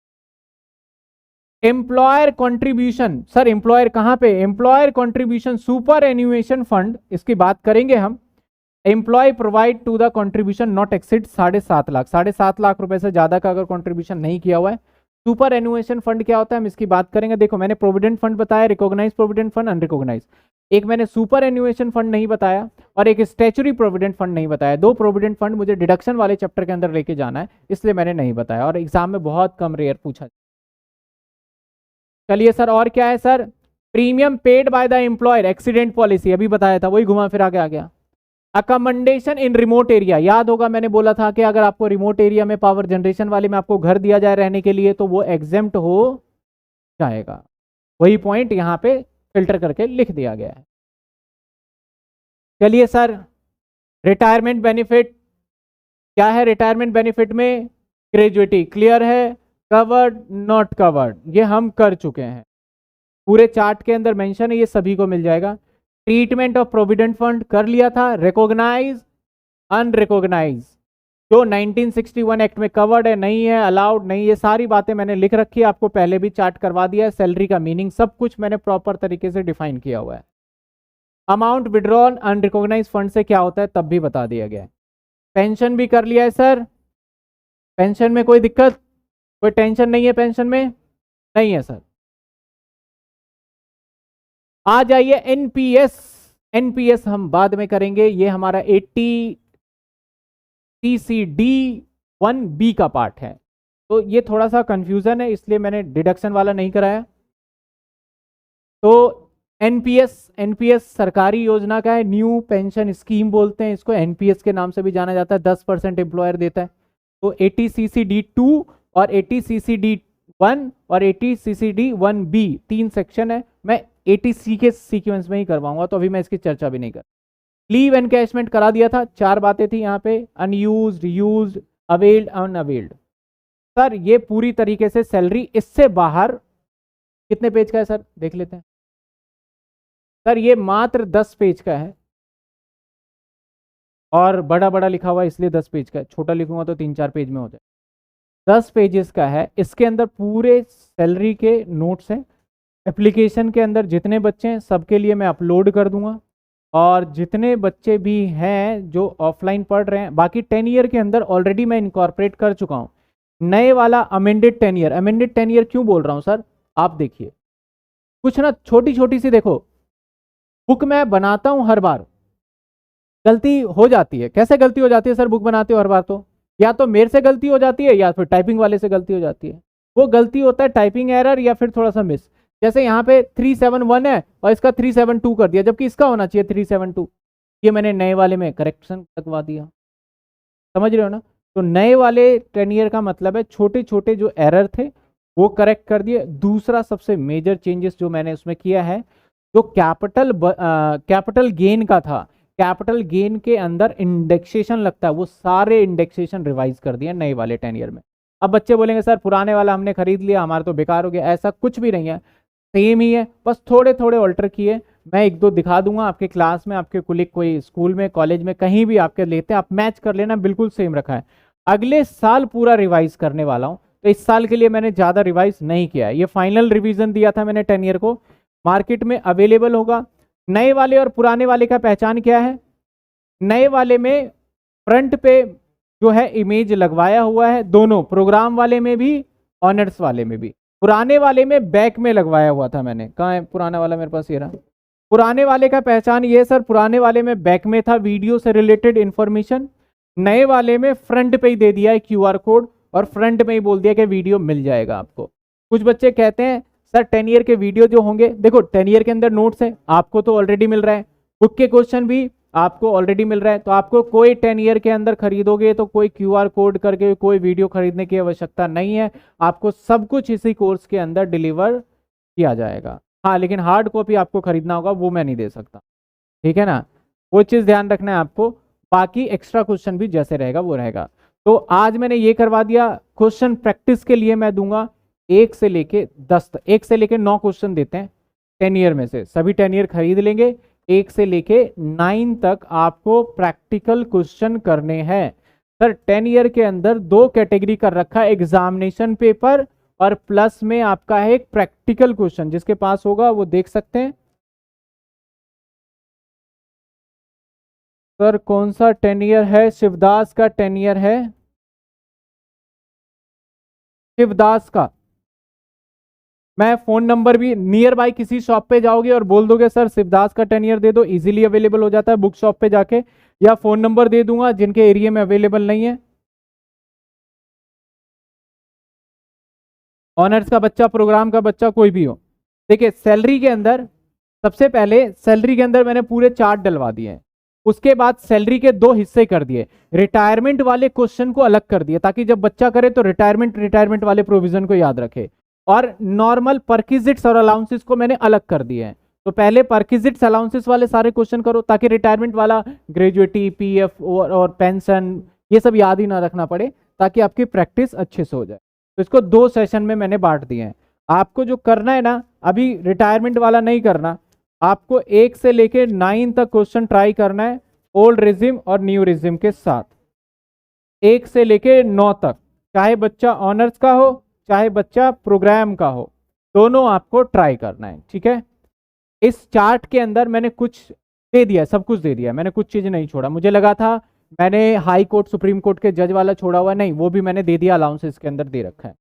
एम्प्लॉयर कंट्रीब्यूशन, सर एम्प्लॉयर कहां पे, employer contribution superannuation fund, इसकी बात करेंगे हम। Employee provide to the contribution not exceed 7.5 lakh, 7.5 lakh रुपए से ज्यादा का अगर कंट्रीब्यूशन नहीं किया हुआ है। सुपर एनुएशन फंड क्या होता है हम इसकी बात करेंगे। देखो मैंने प्रोविडेंट फंड बताया, रिकॉग्नाइज प्रोविडेंट फंड, अनरिकॉग्नाइज, एक मैंने सुपर एनुएशन फंड नहीं बताया और एक स्टैच्यूटरी प्रोविडेंट फंड नहीं बताया। दो प्रोविडेंट फंड मुझे डिडक्शन वाले चैप्टर के अंदर लेके जाना है, इसलिए मैंने नहीं बताया और एग्जाम में बहुत कम रेयर पूछा। चलिए सर और क्या है sir, premium paid by the employer, accident policy अभी बताया था, वही घुमा फिरा के आ गया। अकोमोडेशन इन रिमोट एरिया, याद होगा मैंने बोला था कि अगर आपको रिमोट एरिया में पावर जनरेशन वाले में आपको घर दिया जाए रहने के लिए तो वो एग्जेम्प्ट हो जाएगा, वही पॉइंट यहाँ पे फिल्टर करके लिख दिया गया है। चलिए सर रिटायरमेंट बेनिफिट क्या है, रिटायरमेंट बेनिफिट में ग्रेजुएटी क्लियर है, कवर्ड नॉट कवर्ड ये हम कर चुके हैं, पूरे चार्ट के अंदर मेंशन है, ये सभी को मिल जाएगा। ट्रीटमेंट ऑफ प्रोविडेंट फंड कर लिया था, रिकॉग्नाइज अनरिकॉग्नाइज जो 1961 एक्ट में कवर्ड है नहीं है, अलाउड नहीं, ये सारी बातें मैंने लिख रखी है, आपको पहले भी चार्ट करवा दिया है, सैलरी का मीनिंग सब कुछ मैंने प्रॉपर तरीके से डिफाइन किया हुआ है। अमाउंट विड्रॉन अनरिकॉग्नाइज फंड से क्या होता है तब भी बता दिया गया है। पेंशन भी कर लिया है सर, पेंशन में कोई दिक्कत, कोई टेंशन नहीं है, पेंशन में नहीं है सर। आ जाइए एनपीएस, एनपीएस हम बाद में करेंगे, ये हमारा 80 CCD 1B का पार्ट है, तो ये थोड़ा सा कंफ्यूजन है इसलिए मैंने डिडक्शन वाला नहीं कराया। तो एनपीएस, एनपीएस सरकारी योजना का है, न्यू पेंशन स्कीम बोलते हैं इसको, एनपीएस के नाम से भी जाना जाता है, 10% एम्प्लॉयर देता है। तो 80 CCD 2 और 80 CCD 1 और 80 CCD 1B 3 सेक्शन है, मैं 80C के सीक्वेंस में ही करवाऊंगा, तो अभी मैं इसकी चर्चा भी नहीं कर। लीव एनकैशमेंट करा दिया था, 4 बातें थी यहाँ पे, unused, used, availed, unavailed. Sir ये पूरी तरीके से सैलरी, इससे बाहर कितने पेज का है सर देख लेते हैं। सर ये मात्र 10 पेज का है और बड़ा बड़ा लिखा हुआ है इसलिए 10 पेज का है, छोटा लिखूंगा तो 3-4 पेज में हो जाए। 10 पेजेस का है, इसके अंदर पूरे सैलरी के नोट्स हैं, एप्लीकेशन के अंदर जितने बच्चे हैं सबके लिए मैं अपलोड कर दूंगा, और जितने बच्चे भी हैं जो ऑफलाइन पढ़ रहे हैं, बाकी 10 ईयर के अंदर ऑलरेडी मैं इनकॉर्पोरेट कर चुका हूँ नए वाला अमेंडेड 10 ईयर। अमेंडेड 10 ईयर क्यों बोल रहा हूँ सर, आप देखिए कुछ ना छोटी छोटी सी, देखो बुक मैं बनाता हूँ हर बार गलती हो जाती है। कैसे गलती हो जाती है सर बुक बनाते हो हर बार, तो या तो मेरे से गलती हो जाती है या फिर टाइपिंग वाले से गलती हो जाती है। वो गलती होता है टाइपिंग एरर या फिर थोड़ा सा मिस। जैसे यहाँ पे 371 है और इसका 372 कर दिया, जबकि इसका होना चाहिए 372। ये मैंने नए वाले में करेक्शन लगवा दिया, समझ रहे हो ना। तो नए वाले 10 ईयर का मतलब है छोटे छोटे जो एरर थे वो करेक्ट कर दिए। दूसरा सबसे मेजर चेंजेस जो मैंने उसमें किया है, जो कैपिटल गेन का था, कैपिटल गेन के अंदर इंडेक्सेशन लगता है, वो सारे इंडेक्सेशन रिवाइज कर दिए नए वाले 10 ईयर में। अब बच्चे बोलेंगे सर पुराने वाला हमने खरीद लिया, हमारा तो बेकार हो गया। ऐसा कुछ भी नहीं है, सेम ही है, बस थोड़े थोड़े ऑल्टर किए। मैं एक दो दिखा दूंगा आपके क्लास में, आपके कुलिक कोई स्कूल में कॉलेज में कहीं भी आपके लेते हैं, आप मैच कर लेना, बिल्कुल सेम रखा है। अगले साल पूरा रिवाइज करने वाला हूं, तो इस साल के लिए मैंने ज्यादा रिवाइज नहीं किया है। ये फाइनल रिवीजन दिया था मैंने 10 ईयर को, मार्केट में अवेलेबल होगा। नए वाले और पुराने वाले का पहचान क्या है, नए वाले में फ्रंट पे जो है इमेज लगवाया हुआ है, दोनों प्रोग्राम वाले में भी ऑनर्स वाले में भी। पुराने वाले में बैक में लगवाया हुआ था मैंने, कहाँ है पुराना वाला, मेरे पास ये रहा। पुराने वाले का पहचान ये सर, पुराने वाले में बैक में था वीडियो से रिलेटेड इंफॉर्मेशन, नए वाले में फ्रंट पे ही दे दिया है क्यूआर कोड, और फ्रंट में ही बोल दिया कि वीडियो मिल जाएगा आपको। कुछ बच्चे कहते हैं सर 10 ईयर के वीडियो जो होंगे, देखो 10 ईयर के अंदर नोट्स है, आपको तो ऑलरेडी मिल रहा है, बुक के क्वेश्चन भी आपको ऑलरेडी मिल रहा है, तो आपको कोई 10 ईयर के अंदर खरीदोगे तो कोई क्यूआर कोड करके कोई वीडियो खरीदने की आवश्यकता नहीं है, आपको सब कुछ इसी कोर्स के अंदर डिलीवर किया जाएगा। हाँ लेकिन हार्ड कॉपी आपको खरीदना होगा, वो मैं नहीं दे सकता, ठीक है ना, वो चीज़ ध्यान रखना है आपको। बाकी एक्स्ट्रा क्वेश्चन भी जैसे रहेगा वो रहेगा। तो आज मैंने ये करवा दिया। क्वेश्चन प्रैक्टिस के लिए मैं दूंगा 1 से लेके 10 तक, 1 से लेके 9 क्वेश्चन देते हैं 10 ईयर में से, सभी 10 ईयर खरीद लेंगे। 1 से लेके 9 तक आपको प्रैक्टिकल क्वेश्चन करने हैं सर। 10 ईयर के अंदर 2 कैटेगरी कर रखा है, एग्जामिनेशन पेपर और प्लस में आपका है एक प्रैक्टिकल क्वेश्चन। जिसके पास होगा वो देख सकते हैं। सर कौन सा 10 ईयर है, शिवदास का 10 ईयर है, शिवदास का। मैं फोन नंबर भी, नियर बाय किसी शॉप पे जाओगे और बोल दोगे सर शिवदास का 10 ईयर दे दो, इजीली अवेलेबल हो जाता है बुक शॉप पे जाके, या फोन नंबर दे दूंगा जिनके एरिया में अवेलेबल नहीं है। ऑनर्स का बच्चा, प्रोग्राम का बच्चा, कोई भी हो। देखिए सैलरी के अंदर, सबसे पहले सैलरी के अंदर मैंने पूरे चार्ट डलवा दिए हैं, उसके बाद सैलरी के 2 हिस्से कर दिए, रिटायरमेंट वाले क्वेश्चन को अलग कर दिए ताकि जब बच्चा करे तो रिटायरमेंट वाले प्रोविजन को याद रखे, और नॉर्मल परकिजिट्स और अलाउंसेस को मैंने अलग कर दिए हैं। तो पहले परकिजिट्स अलाउंसेस वाले सारे क्वेश्चन करो ताकि रिटायरमेंट वाला ग्रेजुएटी, पीएफ और पेंशन ये सब याद ही ना रखना पड़े, ताकि आपकी प्रैक्टिस अच्छे से हो जाए। तो इसको 2 सेशन में मैंने बांट दिए हैं। आपको जो करना है ना, अभी रिटायरमेंट वाला नहीं करना, आपको 1 से लेके 9 तक क्वेश्चन ट्राई करना है, ओल्ड रिजिम और न्यू रिजिम के साथ, 1 से लेके 9 तक, चाहे बच्चा ऑनर्स का हो चाहे बच्चा प्रोग्राम का हो, दोनों आपको ट्राई करना है, ठीक है। इस चार्ट के अंदर मैंने कुछ दे दिया, सब कुछ दे दिया मैंने, कुछ चीज नहीं छोड़ा। मुझे लगा था मैंने हाई कोर्ट सुप्रीम कोर्ट के जज वाला छोड़ा हुआ, नहीं, वो भी मैंने दे दिया, अलाउंस इसके अंदर दे रखा है।